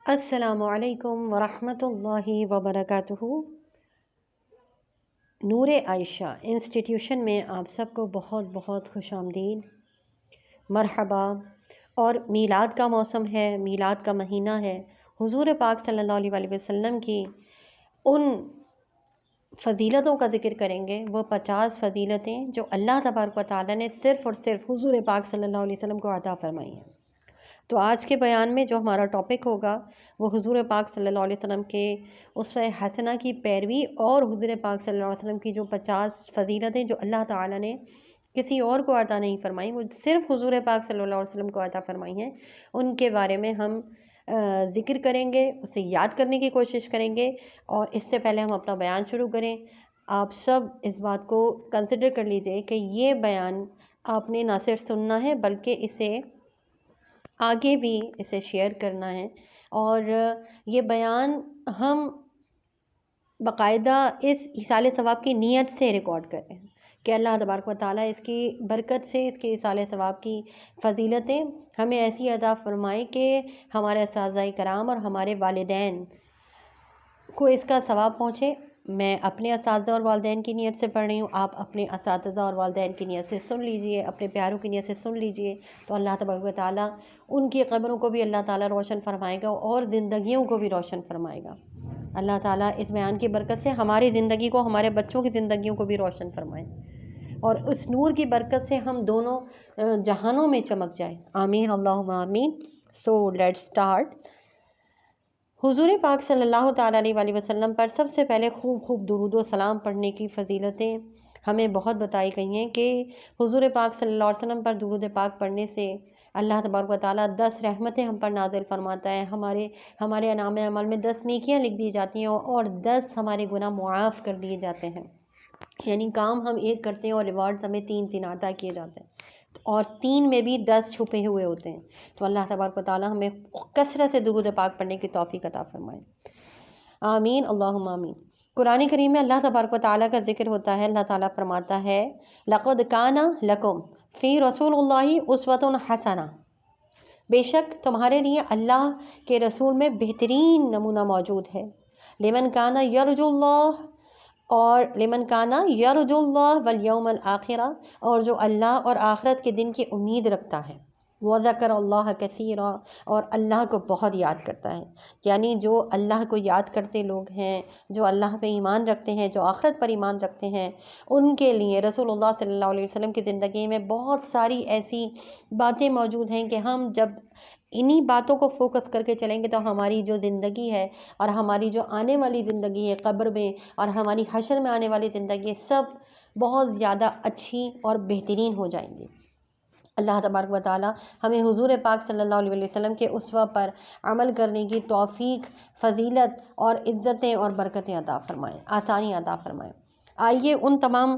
السلام علیکم ورحمۃ اللہ وبرکاتہ۔ نور عائشہ انسٹیٹیوشن میں آپ سب کو بہت بہت خوش آمدید، مرحبا۔ اور میلاد کا موسم ہے، میلاد کا مہینہ ہے۔ حضور پاک صلی اللہ علیہ وآلہ وسلم کی ان فضیلتوں کا ذکر کریں گے، وہ 50 فضیلتیں جو اللہ تبارک و تعالیٰ نے صرف اور صرف حضور پاک صلی اللہ علیہ وسلم کو عطا فرمائی ہیں۔ تو آج کے بیان میں جو ہمارا ٹاپک ہوگا وہ حضور پاک صلی اللہ علیہ وسلم کے اسوہ حسنہ کی پیروی اور حضور پاک صلی اللہ علیہ وسلم کی جو 50 فضیلتیں جو اللہ تعالیٰ نے کسی اور کو عطا نہیں فرمائی، وہ صرف حضور پاک صلی اللہ علیہ وسلم کو عطا فرمائی ہیں، ان کے بارے میں ہم ذکر کریں گے، اسے یاد کرنے کی کوشش کریں گے۔ اور اس سے پہلے ہم اپنا بیان شروع کریں، آپ سب اس بات کو کنسیڈر کر لیجئے کہ یہ بیان آپ نے نہ صرف سننا ہے بلکہ اسے آگے بھی اسے شیئر کرنا ہے، اور یہ بیان ہم باقاعدہ اس ایصال ثواب کی نیت سے ریکارڈ کریں کہ اللہ تبارک و تعالیٰ اس کی برکت سے، اس کے ایصال ثواب کی فضیلتیں ہمیں ایسی عطا فرمائے کہ ہمارے اساتذہ کرام اور ہمارے والدین کو اس کا ثواب پہنچے۔ میں اپنے اساتذہ اور والدین کی نیت سے پڑھ رہی ہوں، آپ اپنے اساتذہ اور والدین کی نیت سے سن لیجئے، اپنے پیاروں کی نیت سے سن لیجئے، تو اللہ تبارک و تعالیٰ ان کی قبروں کو بھی اللہ تعالیٰ روشن فرمائے گا اور زندگیوں کو بھی روشن فرمائے گا۔ اللہ تعالیٰ اس بیان کی برکت سے ہماری زندگی کو، ہمارے بچوں کی زندگیوں کو بھی روشن فرمائے، اور اس نور کی برکت سے ہم دونوں جہانوں میں چمک جائیں، آمین اللہم آمین۔ So let's start. حضور پاک صلی اللہ تعالیٰ علیہ وآلہ وسلم پر سب سے پہلے خوب درود و سلام پڑھنے کی فضیلتیں ہمیں بہت بتائی گئی ہیں کہ حضور پاک صلی اللہ علیہ وسلم پر درود پاک پڑھنے سے اللہ تبارک و تعالیٰ 10 رحمتیں ہم پر نازل فرماتا ہے، ہمارے انعام عمل میں 10 نیکیاں لکھ دی جاتی ہیں اور 10 ہمارے گناہ معاف کر دیے جاتے ہیں۔ یعنی کام ہم ایک کرتے ہیں اور ریوارڈز ہمیں 3 عطا کیے جاتے ہیں، اور 3 میں بھی 10 چھپے ہوئے ہوتے ہیں۔ تو اللہ تبارک و تعالیٰ ہمیں کثرت سے درود پاک پڑھنے کی توفیق عطا فرمائے، آمین اللہم آمین۔ قرآن کریم میں اللہ تبارک و تعالیٰ کا ذکر ہوتا ہے، اللہ تعالیٰ فرماتا ہے لَقَدْ كَانَ لَكُمْ فِي رَسُولِ اللَّهِ أُسْوَةٌ حَسَنَةٌ، بے شک تمہارے لیے اللہ کے رسول میں بہترین نمونہ موجود ہے، لمن کان یرجو اللہ، اور لمن کانا یرجو اللہ والیوم الآخرہ، اور جو اللہ اور آخرت کے دن کی امید رکھتا ہے، وذکر اللہ کثیرا، اور اللہ کو بہت یاد کرتا ہے۔ یعنی جو اللہ کو یاد کرتے لوگ ہیں، جو اللہ پہ ایمان رکھتے ہیں، جو آخرت پر ایمان رکھتے ہیں، ان کے لیے رسول اللہ صلی اللہ علیہ وسلم کی زندگی میں بہت ساری ایسی باتیں موجود ہیں کہ ہم جب انہی باتوں کو فوکس کر کے چلیں گے تو ہماری جو زندگی ہے اور ہماری جو آنے والی زندگی ہے قبر میں اور ہماری حشر میں آنے والی زندگی، سب بہت زیادہ اچھی اور بہترین ہو جائیں گی۔ اللہ تبارک و تعالیٰ ہمیں حضور پاک صلی اللہ علیہ وسلم کے اسوہ پر عمل کرنے کی توفیق، فضیلت اور عزتیں اور برکتیں عطا فرمائیں، آسانی عطا فرمائیں۔ آئیے ان تمام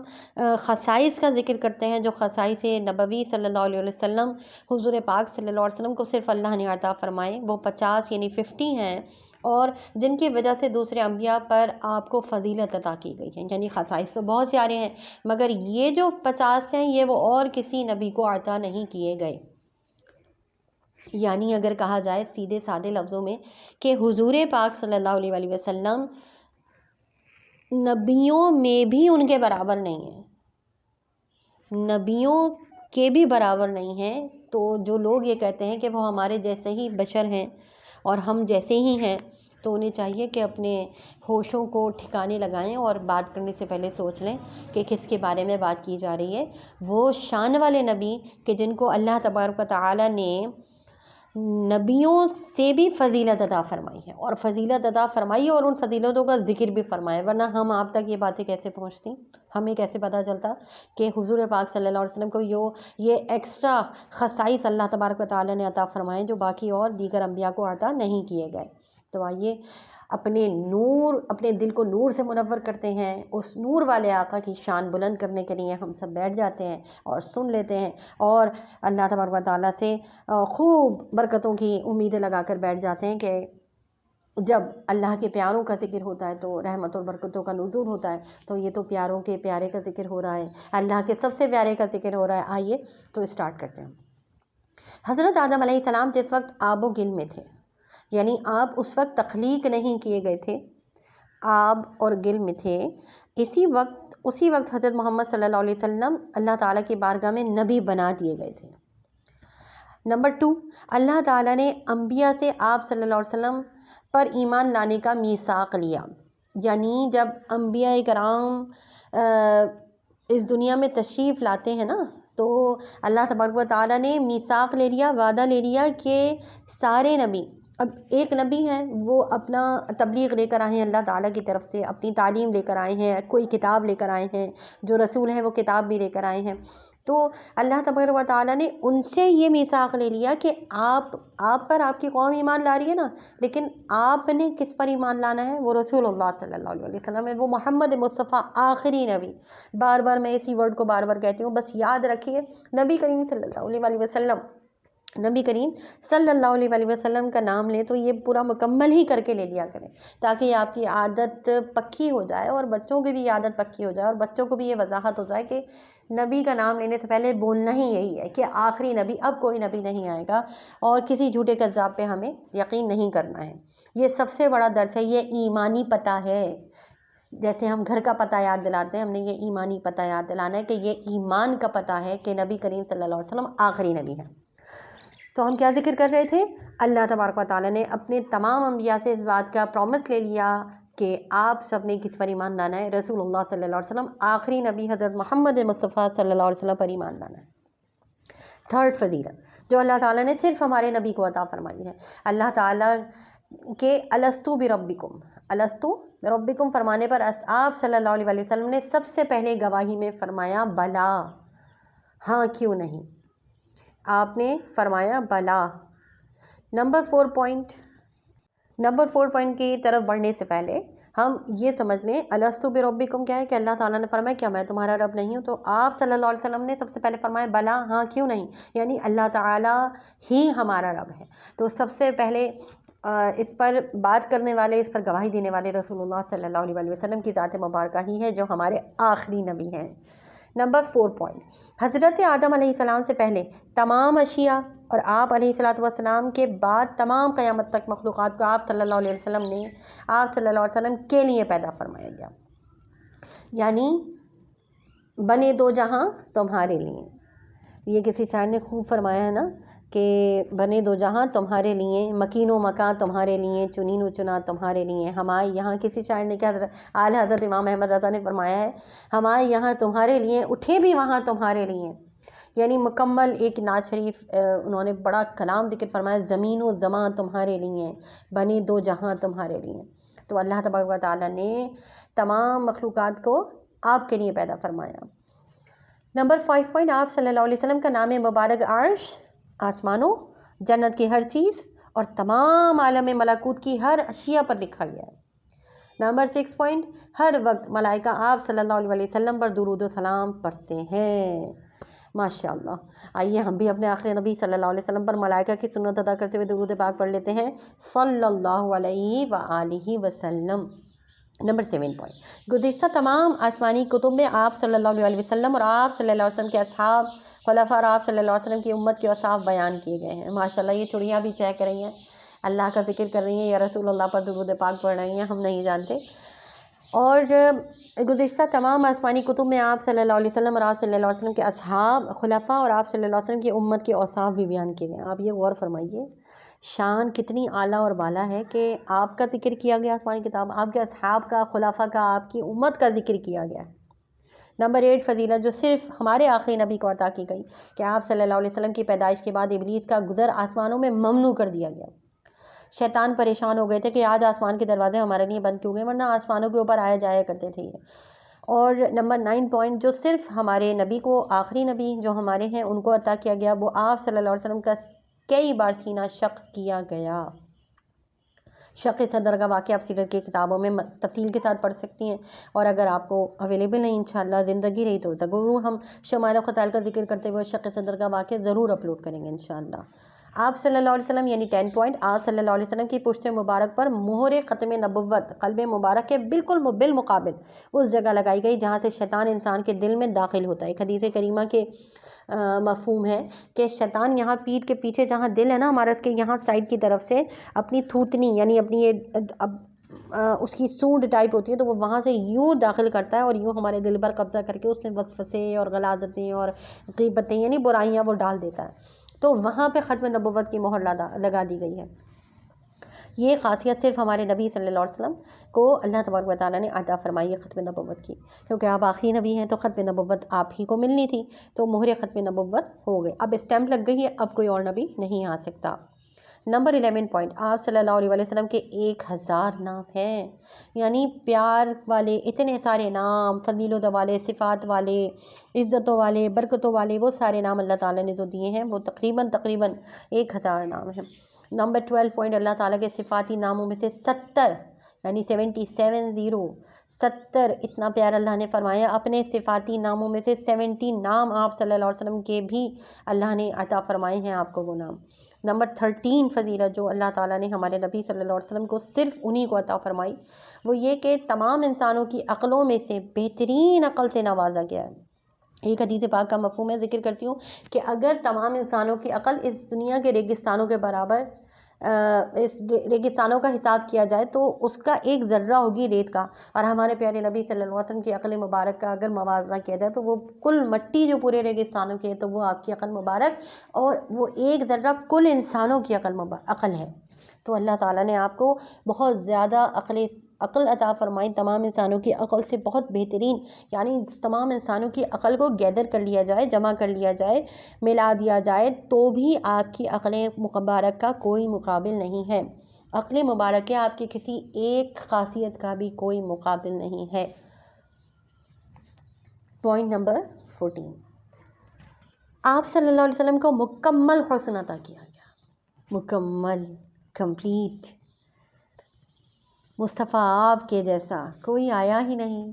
خصائص کا ذکر کرتے ہیں جو خصائص نبوی صلی اللہ علیہ وسلم، حضور پاک صلی اللہ علیہ وسلم کو صرف اللہ نے عطا فرمائے۔ وہ 50 یعنی 50 ہیں، اور جن کی وجہ سے دوسرے انبیاء پر آپ کو فضیلت عطا کی گئی ہے۔ یعنی خصائص تو بہت سارے ہیں، مگر یہ جو 50 ہیں یہ وہ اور کسی نبی کو عطا نہیں کیے گئے۔ یعنی اگر کہا جائے سیدھے سادے لفظوں میں کہ حضور پاک صلی اللہ علیہ وآلہ وسلم نبیوں میں بھی ان کے برابر نہیں ہیں، نبیوں کے بھی برابر نہیں ہیں۔ تو جو لوگ یہ کہتے ہیں کہ وہ ہمارے جیسے ہی بشر ہیں اور ہم جیسے ہی ہیں، تو انہیں چاہیے کہ اپنے ہوشوں کو ٹھکانے لگائیں اور بات کرنے سے پہلے سوچ لیں کہ کس کے بارے میں بات کی جا رہی ہے۔ وہ شان والے نبی کہ جن کو اللہ تبارک و تعالیٰ نے نبیوں سے بھی فضیلت عطا فرمائی ہے، اور فضیلت عطا فرمائی ہے اور ان فضیلتوں کا ذکر بھی فرمایا، ورنہ ہم آپ تک یہ باتیں کیسے پہنچتی، ہمیں کیسے پتہ چلتا کہ حضور پاک صلی اللہ علیہ وسلم کو یہ ایکسٹرا خصائص اللہ تبارک و تعالیٰ نے عطا فرمائے جو باقی اور دیگر انبیاء کو عطا نہیں کیے گئے۔ تو آئیے اپنے دل کو نور سے منور کرتے ہیں، اس نور والے آقا کی شان بلند کرنے کے لیے ہم سب بیٹھ جاتے ہیں اور سن لیتے ہیں، اور اللہ تبارک و تعالیٰ سے خوب برکتوں کی امیدیں لگا کر بیٹھ جاتے ہیں کہ جب اللہ کے پیاروں کا ذکر ہوتا ہے تو رحمت اور برکتوں کا نزول ہوتا ہے۔ تو یہ تو پیاروں کے پیارے کا ذکر ہو رہا ہے، اللہ کے سب سے پیارے کا ذکر ہو رہا ہے۔ آئیے تو اسٹارٹ کرتے ہیں۔ حضرت آدم علیہ السلام جس وقت آب و گل میں تھے، یعنی آپ اس وقت تخلیق نہیں کیے گئے تھے، آب اور گل میں تھے، اسی وقت حضرت محمد صلی اللہ علیہ وسلم اللہ تعالیٰ کی بارگاہ میں نبی بنا دیے گئے تھے۔ نمبر 2، اللہ تعالیٰ نے انبیاء سے آپ صلی اللہ علیہ وسلم پر ایمان لانے کا میثاق لیا، یعنی جب انبیاء کرام اس دنیا میں تشریف لاتے ہیں نا، تو اللہ تبارک و تعالیٰ نے میثاق لے لیا، وعدہ لے لیا کہ سارے نبی، اب ایک نبی ہے وہ اپنا تبلیغ لے کر آئے ہیں اللہ تعالیٰ کی طرف سے، اپنی تعلیم لے کر آئے ہیں، کوئی کتاب لے کر آئے ہیں، جو رسول ہیں وہ کتاب بھی لے کر آئے ہیں، تو اللہ تبارک و تعالیٰ نے ان سے یہ میثاق لے لیا کہ آپ پر آپ کی قوم ایمان لا رہی ہے نا، لیکن آپ نے کس پر ایمان لانا ہے؟ وہ رسول اللہ صلی اللہ علیہ وسلم ہے، وہ محمد مصطفیٰ آخری نبی۔ بار بار میں اسی ورڈ کو بار بار کہتی ہوں، بس یاد رکھیے، نبی کریم صلی اللہ علیہ وسلم، نبی کریم صلی اللہ علیہ وسلم کا نام لیں تو یہ پورا مکمل ہی کر کے لے لیا کریں، تاکہ آپ کی عادت پکی ہو جائے اور بچوں کی بھی یہ عادت پکی ہو جائے، اور بچوں کو بھی یہ وضاحت ہو جائے کہ نبی کا نام لینے سے پہلے بولنا ہی یہی ہے کہ آخری نبی، اب کوئی نبی نہیں آئے گا، اور کسی جھوٹے کذاب پہ ہمیں یقین نہیں کرنا ہے۔ یہ سب سے بڑا درس ہے، یہ ایمانی پتہ ہے۔ جیسے ہم گھر کا پتہ یاد دلاتے ہیں، ہم نے یہ ایمانی پتہ یاد دلانا ہے کہ یہ ایمان کا پتہ ہے کہ نبی کریم صلی اللہ علیہ وسلم آخری نبی ہے۔ تو ہم کیا ذکر کر رہے تھے؟ اللہ تبارک و تعالیٰ نے اپنے تمام انبیاء سے اس بات کا پرومس لے لیا کہ آپ سب نے کس پر ایمان لانا ہے؟ رسول اللہ صلی اللہ علیہ وسلم آخری نبی حضرت محمد مصطفیٰ صلی اللہ علیہ وسلم پر ایمان لانا ہے۔ تھرڈ فضیلت جو اللہ تعالیٰ نے صرف ہمارے نبی کو عطا فرمائی ہے، اللہ تعالیٰ کے الستو بربکم، الستو بربکم فرمانے پر آپ صلی اللہ علیہ وسلم نے سب سے پہلے گواہی میں فرمایا بلا، ہاں کیوں نہیں، آپ نے فرمایا بلا۔ نمبر 4 پوائنٹ کی طرف بڑھنے سے پہلے ہم یہ سمجھ لیں الستو بربکم کیا ہے کہ اللہ تعالیٰ نے فرمایا کیا میں تمہارا رب نہیں ہوں؟ تو آپ صلی اللہ علیہ وسلم نے سب سے پہلے فرمایا بلا، ہاں کیوں نہیں، یعنی اللہ تعالیٰ ہی ہمارا رب ہے۔ تو سب سے پہلے اس پر بات کرنے والے، اس پر گواہی دینے والے رسول اللہ صلی اللہ علیہ وسلم کی ذات مبارکہ ہی ہے جو ہمارے آخری نبی ہیں۔ نمبر 4 پوائنٹ، حضرت آدم علیہ السلام سے پہلے تمام اشیاء اور آپ علیہ السلام کے بعد تمام قیامت تک مخلوقات کو آپ صلی اللہ علیہ وسلم کے لیے پیدا فرمایا گیا، یعنی بنے دو جہاں تمہارے لیے۔ یہ کسی شاعر نے خوب فرمایا ہے نا کہ بنے دو جہاں تمہارے لیے، مکین و مکان تمہارے لیے، چنین و چنا تمہارے لیے۔ ہمارے یہاں کسی شاعر نے کیا، اعلیٰ حضرت امام احمد رضا نے فرمایا ہے، ہمارے یہاں تمہارے لیے، اٹھے بھی وہاں تمہارے لیے، یعنی مکمل ایک نعت شریف انہوں نے بڑا کلام ذکر فرمایا، زمین و زمان تمہارے لیے، بنے دو جہاں تمہارے لیے۔ تو اللہ تبارک و تعالیٰ نے تمام مخلوقات کو آپ کے لیے پیدا فرمایا۔ نمبر 5 پوائنٹ، آپ صلی اللہ علیہ وسلم کا نام مبارک عرش، آسمانوں، جنت کی ہر چیز اور تمام عالم ملکوت کی ہر اشیاء پر لکھا گیا ہے۔ نمبر 6 پوائنٹ، ہر وقت ملائکہ آپ صلی اللہ علیہ وسلم پر درود و سلام پڑھتے ہیں۔ ماشاءاللہ، آئیے ہم بھی اپنے آخری نبی صلی اللہ علیہ وسلم پر ملائکہ کی سنت ادا کرتے ہوئے درود پاک پڑھ لیتے ہیں، صلی اللہ علیہ وآلہ وسلم۔ نمبر 7 پوائنٹ، گزشتہ تمام آسمانی کتب میں آپ صلی اللہ علیہ وسلم اور آپ صلی اللہ علیہ وسلم کے اصحاب، خلفاء اور آپ صلی اللہ علیہ وسلم کی امت کے اوصاف بیان کیے گئے ہیں۔ ماشاءاللہ، یہ چڑیاں بھی چہک رہی ہیں، اللہ کا ذکر کر رہی ہیں یا رسول اللہ پر درود پاک پڑھ رہی ہیں، ہم نہیں جانتے۔ اور گزشتہ تمام آسمانی کتب میں آپ صلی اللہ علیہ وسلم اور آپ صلی اللہ علیہ وسلم کے اصحاب، خلفاء اور آپ صلی اللہ علیہ وسلم کی امت کے اوصاف بھی بیان کیے گئے ہیں۔ آپ یہ غور فرمائیے، شان کتنی اعلیٰ اور بالا ہے کہ آپ کا ذکر کیا گیا آسمانی کتاب، آپ کے اصحاب کا، خلفاء کا، آپ کی امت کا ذکر کیا گیا ہے۔ نمبر 8 فضیلت جو صرف ہمارے آخری نبی کو عطا کی گئی کہ آپ صلی اللہ علیہ وسلم کی پیدائش کے بعد ابلیس کا گزر آسمانوں میں ممنوع کر دیا گیا۔ شیطان پریشان ہو گئے تھے کہ آج آسمان کے دروازے ہمارے لیے بند کیوں گئے، ورنہ آسمانوں کے اوپر آیا جایا کرتے تھے یہ۔ اور نمبر 9 پوائنٹ جو صرف ہمارے نبی کو، آخری نبی جو ہمارے ہیں ان کو عطا کیا گیا، وہ آپ صلی اللہ علیہ وسلم کا کئی بار سینہ شق کیا گیا۔ شق صدر کا واقعہ آپ سیرت کی کتابوں میں تفصیل کے ساتھ پڑھ سکتی ہیں، اور اگر آپ کو اویلیبل نہیں انشاءاللہ زندگی رہی تو ضرور ہم شمائل و خصائل کا ذکر کرتے ہوئے شق صدر کا واقعہ ضرور اپلوڈ کریں گے انشاءاللہ۔ آپ صلی اللہ علیہ وسلم یعنی 10 پوائنٹ، آپ صلی اللہ علیہ وسلم کی پشت مبارک پر مہر ختم نبوت قلب مبارک کے بالکل بالمقابل اس جگہ لگائی گئی جہاں سے شیطان انسان کے دل میں داخل ہوتا ہے۔ ایک حدیث کریمہ کے مفہوم ہے کہ شیطان یہاں پیٹھ کے پیچھے جہاں دل ہے نا ہمارا، اس کے یہاں سائڈ کی طرف سے اپنی تھوتنی یعنی اپنی اس کی سونڈ ٹائپ ہوتی ہے، تو وہ وہاں سے یوں داخل کرتا ہے اور یوں ہمارے دل پر قبضہ کر کے اس میں وسوسے اور غلاظتیں اور غیبتیں یعنی برائیاں وہ ڈال دیتا ہے۔ تو وہاں پہ ختم نبوت کی مہر لگا دی گئی ہے۔ یہ خاصیت صرف ہمارے نبی صلی اللہ علیہ وسلم کو اللہ تبارک و تعالیٰ نے عطا فرمائی ہے ختم نبوت کی، کیونکہ آپ آخری نبی ہیں تو ختم نبوت آپ ہی کو ملنی تھی، تو مہر ختم نبوت ہو گئے، اب اسٹیمپ لگ گئی ہے، اب کوئی اور نبی نہیں آ سکتا۔ نمبر 11 پوائنٹ، آپ صلی اللہ علیہ وسلم کے 1000 نام ہیں، یعنی پیار والے اتنے سارے نام، فضیلت والے، صفات والے، عزتوں والے، برکتوں والے، وہ سارے نام اللہ تعالیٰ نے جو دیے ہیں وہ تقریباً 1000 نام ہیں۔ نمبر 12 پوائنٹ، اللہ تعالیٰ کے صفاتی ناموں میں سے 70 یعنی 70 اتنا پیار اللہ نے فرمایا، اپنے صفاتی ناموں میں سے 70 نام آپ صلی اللہ علیہ وسلم کے بھی اللہ نے عطا فرمائے ہیں آپ کو وہ نام۔ نمبر 13 فضیلت جو اللہ تعالیٰ نے ہمارے نبی صلی اللہ علیہ وسلم کو صرف انہی کو عطا فرمائی، وہ یہ کہ تمام انسانوں کی عقلوں میں سے بہترین عقل سے نوازا گیا ہے۔ ایک حدیث پاک کا مفہوم میں ذکر کرتی ہوں کہ اگر تمام انسانوں کی عقل اس دنیا کے ریگستانوں کے برابر اس ریگستانوں کا حساب کیا جائے تو اس کا ایک ذرہ ہوگی ریت کا، اور ہمارے پیارے نبی صلی اللہ علیہ وسلم کی عقل مبارک کا اگر موازنہ کیا جائے تو وہ کل مٹی جو پورے ریگستانوں کی ہے تو وہ آپ کی عقل مبارک، اور وہ ایک ذرہ کل انسانوں کی عقل ہے۔ تو اللہ تعالیٰ نے آپ کو بہت زیادہ عقل عطا فرمائی، تمام انسانوں کی عقل سے بہت بہترین، یعنی تمام انسانوں کی عقل کو گیدر کر لیا جائے، جمع کر لیا جائے، ملا دیا جائے تو بھی آپ کی عقل مبارک کا کوئی مقابل نہیں ہے۔ عقل مبارک کے آپ کی کسی ایک خاصیت کا بھی کوئی مقابل نہیں ہے۔ پوائنٹ نمبر 14، آپ صلی اللہ علیہ وسلم کو مکمل حسن عطا کیا گیا، مکمل، کمپلیٹ۔ مصطفیٰ آپ کے جیسا کوئی آیا ہی نہیں،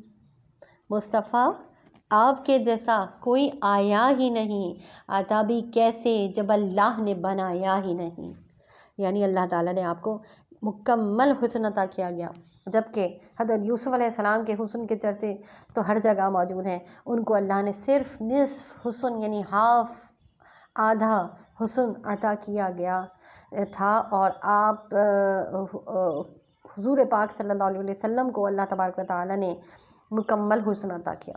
مصطفیٰ آپ کے جیسا کوئی آیا ہی نہیں، آتا بھی کیسے جب اللہ نے بنایا ہی نہیں۔ یعنی اللہ تعالیٰ نے آپ کو مکمل حسن عطا کیا گیا، جبکہ حضرت یوسف علیہ السلام کے حسن کے چرچے تو ہر جگہ موجود ہیں، ان کو اللہ نے صرف نصف حسن یعنی ہاف، آدھا حسن عطا کیا گیا تھا، اور آپ حضور پاک صلی اللہ علیہ وسلم کو اللہ تبارک و تعالیٰ نے مکمل حسن عطا کیا۔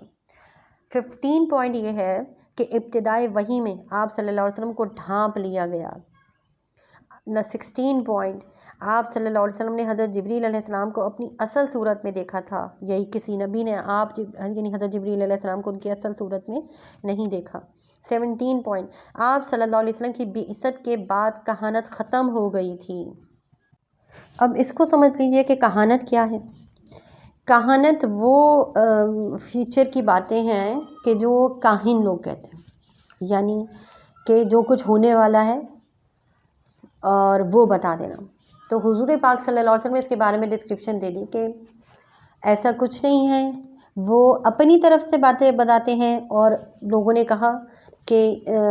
15 پوائنٹ یہ ہے کہ ابتدائے وحی میں آپ صلی اللہ علیہ وسلم کو ڈھانپ لیا گیا۔ 16 پوائنٹ، آپ صلی اللہ علیہ وسلم نے حضرت جبریل علیہ السلام کو اپنی اصل صورت میں دیکھا تھا، یہی کسی نبی نے یعنی حضرت جبریل علیہ السلام کو ان کی اصل صورت میں نہیں دیکھا۔ 17 پوائنٹ، آپ صلی اللہ علیہ وسلم کی بعثت کے بعد کہانت ختم ہو گئی تھی۔ اب اس کو سمجھ لیجئے کہ کہانت کیا ہے۔ کہانت وہ فیوچر کی باتیں ہیں کہ جو کاہن لوگ کہتے ہیں، یعنی کہ جو کچھ ہونے والا ہے اور وہ بتا دینا۔ تو حضور پاک صلی اللہ علیہ وسلم نے اس کے بارے میں ڈسکرپشن دے دی کہ ایسا کچھ نہیں ہے، وہ اپنی طرف سے باتیں بتاتے ہیں، اور لوگوں نے کہا کہ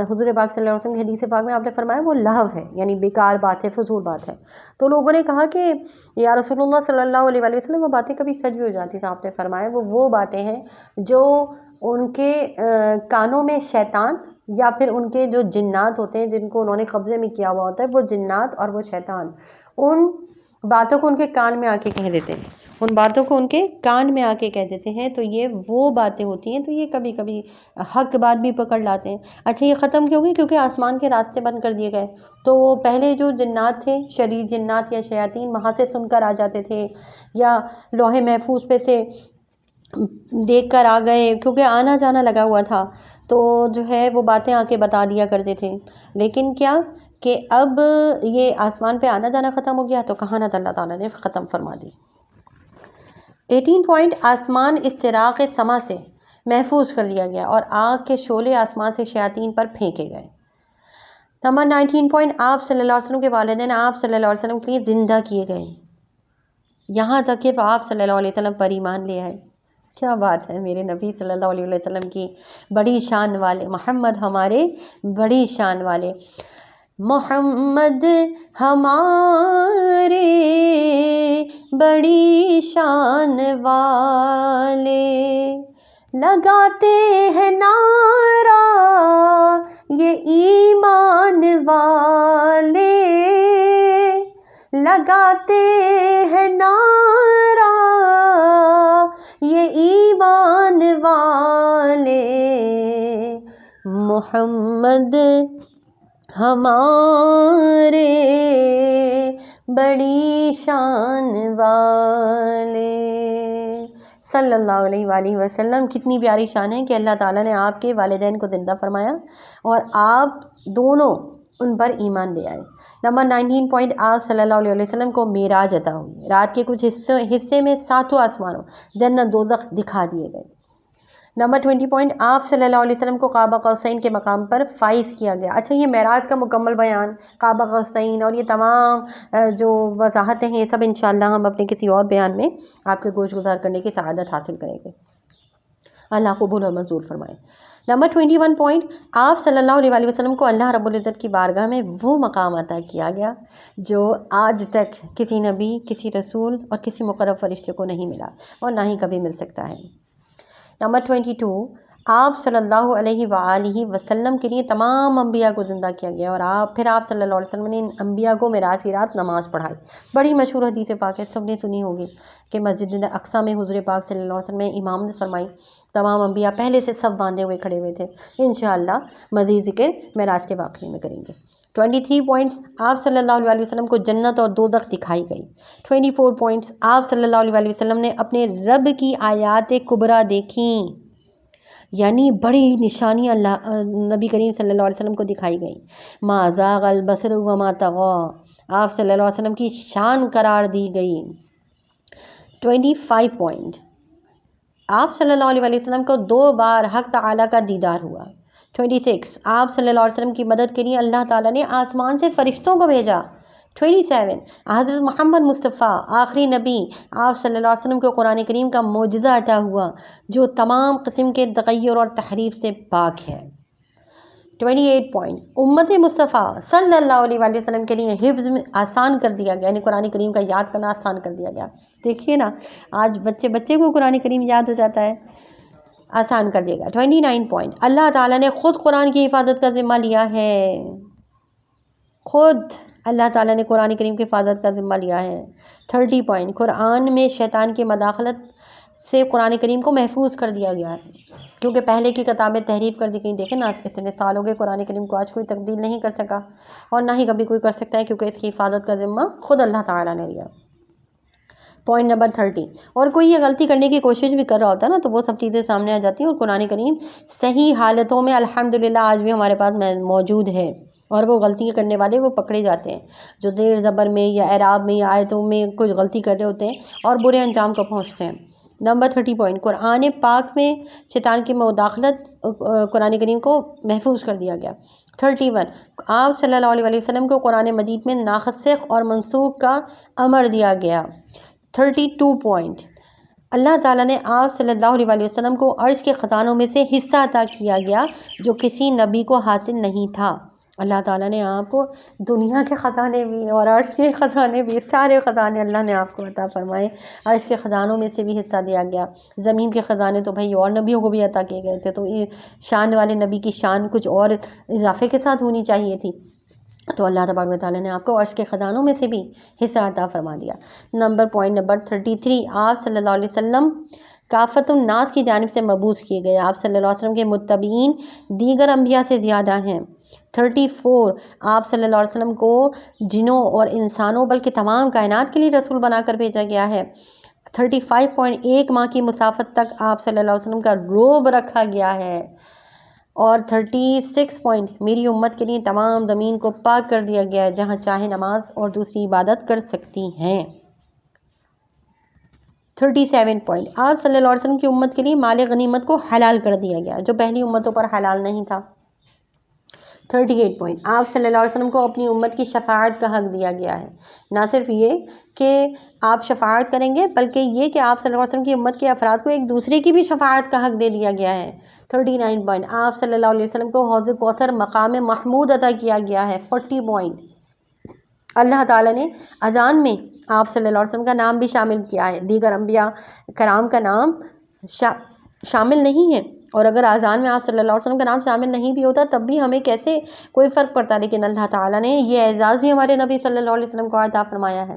حضور پاک صلی اللہ علیہ وسلم کی حدیث پاک میں آپ نے فرمایا وہ لہو ہے، یعنی بیکار بات ہے، فضول بات ہے۔ تو لوگوں نے کہا کہ یا رسول اللہ صلی اللہ علیہ وسلم وہ باتیں کبھی سچ بھی ہو جاتی ہیں۔ آپ نے فرمایا وہ باتیں ہیں جو ان کے کانوں میں شیطان یا پھر ان کے جو جنات ہوتے ہیں جن کو انہوں نے قبضے میں کیا ہوا ہوتا ہے، وہ جنات اور وہ شیطان ان باتوں کو ان کے کان میں آ کے کہہ دیتے ہیں، ان باتوں کو ان کے کان میں آ کے کہہ دیتے ہیں، تو یہ وہ باتیں ہوتی ہیں۔ تو یہ کبھی کبھی حق بات بھی پکڑ لاتے ہیں۔ اچھا یہ ختم کیوں گئی؟ کیونکہ آسمان کے راستے بند کر دیے گئے، تو پہلے جو جنات تھے، شریر جنات یا شیاطین، وہاں سے سن کر آ جاتے تھے یا لوح محفوظ پہ سے دیکھ کر آ گئے، کیونکہ آنا جانا لگا ہوا تھا، تو جو ہے وہ باتیں آ کے بتا دیا کرتے تھے۔ لیکن کیا کہ اب یہ آسمان پہ آنا جانا ختم ہو گیا تو کہانت اللہ تعالیٰ نے ختم فرما دی۔ 18 پوائنٹ، آسمان استراق سما سے محفوظ کر دیا گیا اور آگ کے شعلے آسمان سے شیاطین پر پھینکے گئے۔ نمبر 19 پوائنٹ، آپ صلی اللہ علیہ وسلم کے والدین آپ صلی اللہ علیہ وسلم کے لیے زندہ کیے گئے، یہاں تک کہ وہ آپ صلی اللہ علیہ وسلم پر ایمان لے آئے۔ کیا بات ہے، میرے نبی صلی اللہ علیہ وسلم کی بڑی شان والے، محمد ہمارے بڑی شان والے۔ محمد ہمارے بڑی شان والے، لگاتے ہیں نعرہ یہ ایمان والے، لگاتے ہیں نعرہ یہ ایمان والے، محمد ہمارے بڑی شان والے، صلی اللہ علیہ وآلہ وسلم۔ کتنی پیاری شان ہے کہ اللہ تعالیٰ نے آپ کے والدین کو زندہ فرمایا اور آپ دونوں ان پر ایمان لے آئے۔ نمبر 19 پوائنٹ، آپ صلی اللہ علیہ وسلم کو معراج عطا ہوئی، رات کے کچھ حصے میں ساتوں آسمانوں جنت دوزخ دکھا دیے گئے۔ نمبر 20 پوائنٹ، آپ صلی اللہ علیہ وسلم کو قاب قوسین کے مقام پر فائز کیا گیا۔ اچھا، یہ معراج کا مکمل بیان، قاب قوسین اور یہ تمام جو وضاحتیں ہیں، یہ سب انشاءاللہ ہم اپنے کسی اور بیان میں آپ کے گوش گزار کرنے کی سعادت حاصل کریں گے۔ اللہ قبول اور منظور فرمائے۔ نمبر 21 پوائنٹ، آپ صلی اللہ علیہ وآلہ وسلم کو اللہ رب العزت کی بارگاہ میں وہ مقام عطا کیا گیا جو آج تک کسی نبی، کسی رسول اور کسی مقرب فرشتے کو نہیں ملا اور نہ ہی کبھی مل سکتا ہے۔ نمبر 22، آپ صلی اللہ علیہ وآلہ وسلم کے لیے تمام انبیاء کو زندہ کیا گیا اور آپ صلی اللہ علیہ وسلم نے ان انبیاء کو معراج کی رات نماز پڑھائی۔ بڑی مشہور حدیث پاک ہے، سب نے سنی ہوگی کہ مسجد اقصیٰ میں حضور پاک صلی اللہ علیہ وسلم نے امام نے فرمائی، تمام انبیاء پہلے سے سب باندھے ہوئے کھڑے ہوئے تھے۔ انشاءاللہ مزید ذکر معراج کے واقعے میں کریں گے۔ 23 پوائنٹس، آپ صلی اللہ علیہ وسلم کو جنت اور دوزخ دکھائی گئی۔ 24 پوائنٹس، آپ صلی اللہ علیہ وسلم نے اپنے رب کی آیات کبریٰ دیکھیں، یعنی بڑی نشانیاں نبی کریم صلی اللہ علیہ وسلم کو دکھائی گئی۔ ما زاغ البصر وما طغیٰ، آپ صلی اللہ علیہ وسلم کی شان قرار دی گئی۔ 25 پوائنٹ، آپ صلی اللہ علیہ وسلم کو 2 بار حق تعالیٰ کا دیدار ہوا۔ 26، آپ صلی اللہ علیہ وسلم کی مدد کے لیے اللہ تعالیٰ نے آسمان سے فرشتوں کو بھیجا۔ 27، حضرت محمد مصطفیٰ آخری نبی، آپ صلی اللہ علیہ وسلم کو قرآن کریم کا معجزہ عطا ہوا جو تمام قسم کے تغیر اور تحریف سے پاک ہے۔ 28 پوائنٹ، امت مصطفیٰ صلی اللہ علیہ وآلہ وسلم کے لیے حفظ میں آسان کر دیا گیا، یعنی قرآن کریم کا یاد کرنا آسان کر دیا گیا۔ دیکھیے نا، آج بچے کو قرآن کریم یاد ہو جاتا ہے، آسان کر دیا گیا۔ 29 پوائنٹ، اللہ تعالیٰ نے خود قرآن کی حفاظت کا ذمہ لیا ہے، خود اللہ تعالیٰ نے قرآن کریم کی حفاظت کا ذمہ لیا ہے۔ 30 پوائنٹ، قرآن میں شیطان کی مداخلت سے قرآن کریم کو محفوظ کر دیا گیا ہے، کیونکہ پہلے کی کتابیں تحریف کر دی گئی۔ دیکھیں نا، اتنے سال ہو گئے قرآن کریم کو آج کوئی تبدیل نہیں کر سکا اور نہ ہی کبھی کوئی کر سکتا ہے، کیونکہ اس کی حفاظت کا ذمہ خود اللہ تعالیٰ نے لیا۔ پوائنٹ نمبر 30، اور کوئی یہ غلطی کرنے کی کوشش بھی کر رہا ہوتا ہے نا، تو وہ سب چیزیں سامنے آ جاتی ہیں، اور قرآن کریم صحیح حالتوں میں الحمدللہ آج بھی ہمارے پاس موجود ہے، اور وہ غلطیاں کرنے والے وہ پکڑے جاتے ہیں جو زیر زبر میں یا اعراب میں یا آیتوں میں کچھ غلطی کر رہے ہوتے ہیں اور برے انجام کو پہنچتے ہیں۔ نمبر 30 پوائنٹ، قرآن پاک میں شیطان کی مداخلت قرآن کریم کو محفوظ کر دیا گیا۔ 31، آپ صلی اللہ علیہ وسلم کو قرآن مجید میں ناسخ اور منسوخ کا امر دیا گیا۔ 32 پوائنٹ، اللہ تعالیٰ نے آپ صلی اللہ علیہ وسلم کو عرش کے خزانوں میں سے حصہ عطا کیا گیا جو کسی نبی کو حاصل نہیں تھا۔ اللہ تعالیٰ نے آپ کو دنیا کے خزانے بھی اور عرش کے خزانے بھی، سارے خزانے اللہ نے آپ کو عطا فرمائے۔ عرش کے خزانوں میں سے بھی حصہ دیا گیا، زمین کے خزانے تو بھائی اور نبیوں کو بھی عطا کیے گئے تھے، تو یہ شان والے نبی کی شان کچھ اور اضافے کے ساتھ ہونی چاہیے تھی، تو اللہ تبارک و تعالیٰ نے آپ کو عرش کے خزانوں میں سے بھی حصہ عطا فرما دیا۔ پوائنٹ نمبر 33، آپ صلی اللہ علیہ وسلم کافت الناس کی جانب سے مبعوث کیے گئے، آپ صلی اللہ علیہ وسلم کے متبعین دیگر انبیاء سے زیادہ ہیں۔ 34، آپ صلی اللہ علیہ وسلم کو جنوں اور انسانوں بلکہ تمام کائنات کے لیے رسول بنا کر بھیجا گیا ہے۔ 35 پوائنٹ، 1 ماہ کی مسافت تک آپ صلی اللہ علیہ وسلم کا روب رکھا گیا ہے۔ اور 36 پوائنٹ، میری امت کے لیے تمام زمین کو پاک کر دیا گیا ہے، جہاں چاہے نماز اور دوسری عبادت کر سکتی ہیں۔ 37 پوائنٹ، آپ صلی اللہ علیہ وسلم کی امت کے لیے مال غنیمت کو حلال کر دیا گیا جو پہلی امتوں پر حلال نہیں تھا۔ 38 پوائنٹ، آپ صلی اللہ علیہ وسلم کو اپنی امت کی شفاعت کا حق دیا گیا ہے، نہ صرف یہ کہ آپ شفاعت کریں گے بلکہ یہ کہ آپ صلی اللہ علیہ وسلم کی امت کے افراد کو ایک دوسرے کی بھی شفاعت کا حق دے دیا گیا ہے۔ 39 پوائنٹ آپ صلی اللہ علیہ وسلم کو حوض کوثر مقام محمود عطا کیا گیا ہے. 40 پوائنٹ اللہ تعالیٰ نے اذان میں آپ صلی اللہ علیہ وسلم کا نام بھی شامل کیا ہے. دیگر انبیاء کرام کا نام شامل نہیں ہے، اور اگر اذان میں آپ صلی اللہ علیہ وسلم کا نام شامل نہیں بھی ہوتا تب بھی ہمیں کیسے کوئی فرق پڑتا، لیکن اللہ تعالیٰ نے یہ اعزاز بھی ہمارے نبی صلی اللہ علیہ وسلم کو عطا فرمایا ہے.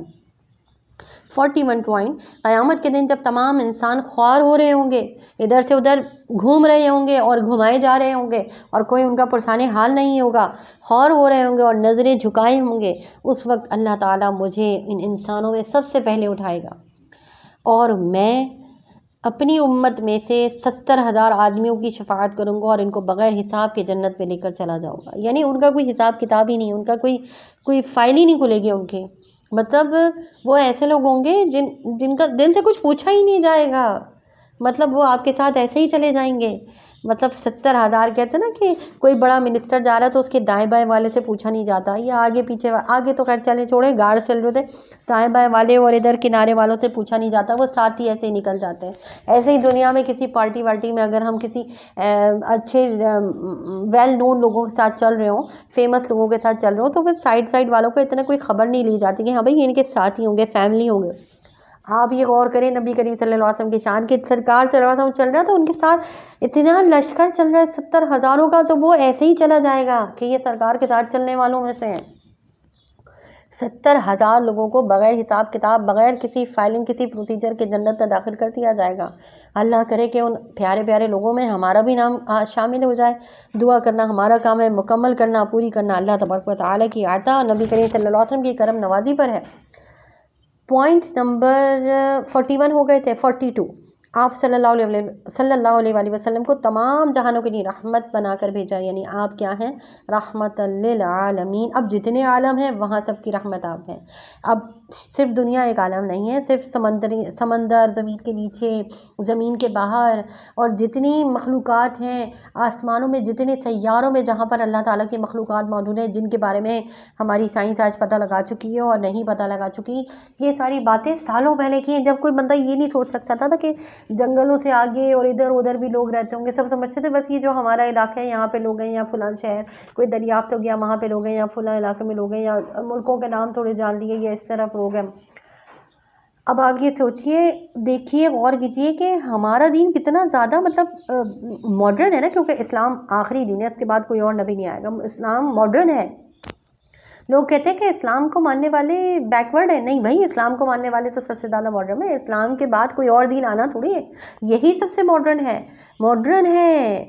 41 پوائنٹ قیامت کے دن جب تمام انسان خوار ہو رہے ہوں گے، ادھر سے ادھر گھوم رہے ہوں گے اور گھمائے جا رہے ہوں گے اور کوئی ان کا پرسان حال نہیں ہوگا، خوار ہو رہے ہوں گے اور نظریں جھکائے ہوں گے، اس وقت اللہ تعالیٰ مجھے ان انسانوں میں سب سے پہلے اٹھائے گا اور میں اپنی امت میں سے 70,000 آدمیوں کی شفاعت کروں گا اور ان کو بغیر حساب کے جنت میں لے کر چلا جاؤں گا. یعنی ان کا کوئی حساب کتاب ہی نہیں، ان کا کوئی فائل ہی نہیں کھلے گی ان کی. مطلب وہ ایسے لوگ ہوں گے جن کا دل سے کچھ پوچھا ہی نہیں جائے گا، مطلب وہ آپ کے ساتھ ایسے ہی چلے جائیں گے. مطلب 70,000 کہتے ہیں نا کہ کوئی بڑا منسٹر جا رہا ہے تو اس کے دائیں بائیں والے سے پوچھا نہیں جاتا، یا آگے پیچھے، آگے تو خیر چلے چھوڑے گارڈ چل رہے تھے، دائیں بائیں والے اور ادھر کنارے والوں سے پوچھا نہیں جاتا، وہ ساتھ ہی ایسے ہی نکل جاتے ہیں. ایسے ہی دنیا میں کسی پارٹی وارٹی میں اگر ہم کسی اچھے ویل نون لوگوں کے ساتھ چل رہے ہوں، فیمس لوگوں کے ساتھ چل رہے ہوں، تو پھر سائڈ والوں کو اتنا کوئی خبر نہیں لی جاتی کہ ہاں بھائی ان کے ساتھ ہی ہوں گے، فیملی ہوں گے. آپ یہ غور کریں نبی کریم صلی اللہ علیہ وسلم کی شان کی، سرکار صلی اللہ علیہ وسلم چل رہا ہے تو ان کے ساتھ اتنا لشکر چل رہا ہے 70,000 کا، تو وہ ایسے ہی چلا جائے گا کہ یہ سرکار کے ساتھ چلنے والوں میں سے ہیں. 70,000 لوگوں کو بغیر حساب کتاب، بغیر کسی فائلنگ، کسی پروسیجر کے جنت میں داخل کر دیا جائے گا. اللہ کرے کہ ان پیارے پیارے لوگوں میں ہمارا بھی نام شامل ہو جائے. دعا کرنا ہمارا کام ہے، مکمل کرنا، پوری کرنا اللہ تبارک و تعالیٰ کی عطا نبی کریم صلی اللہ علیہ وسلم کی کرم نوازی پر ہے. پوائنٹ نمبر 41 ہو گئے تھے. 42 آپ صلی اللہ علیہ وسلم کو تمام جہانوں کے لیے رحمت بنا کر بھیجا، یعنی آپ کیا ہیں؟ رحمت للعالمین. اب جتنے عالم ہیں وہاں سب کی رحمت آپ ہیں. اب صرف دنیا ایک عالم نہیں ہے، صرف سمندر، زمین کے نیچے، زمین کے باہر، اور جتنی مخلوقات ہیں آسمانوں میں، جتنے سیاروں میں جہاں پر اللہ تعالیٰ کی مخلوقات موجود ہیں جن کے بارے میں ہماری سائنس آج پتہ لگا چکی ہے اور نہیں پتہ لگا چکی، یہ ساری باتیں سالوں پہلے کی ہیں، جب کوئی بندہ یہ نہیں سوچ سکتا تھا کہ جنگلوں سے آگے اور ادھر ادھر بھی لوگ رہتے ہوں گے. سب سمجھتے تھے بس یہ جو ہمارا علاقہ ہے یہاں پہ لوگ ہیں، یا فلاں شہر کوئی دریافت ہو گیا وہاں پہ لوگ ہیں، یا فلاں علاقے میں لوگ ہیں، یا ملکوں کے نام تھوڑے جان لیے، یا اس طرف لوگ ہیں. اب آپ یہ سوچئے، دیکھیے، غور کیجئے کہ ہمارا دین کتنا زیادہ مطلب ماڈرن ہے نا، کیونکہ اسلام آخری دین ہے، اس کے بعد کوئی اور نبی نہیں آئے گا. اسلام ماڈرن ہے. لوگ کہتے ہیں کہ اسلام کو ماننے والے بیکورڈ ہیں. نہیں بھائی، اسلام کو ماننے والے تو سب سے زیادہ ماڈرن ہے. اسلام کے بعد کوئی اور دین آنا تھوڑی ہے، یہی سب سے ماڈرن ہے.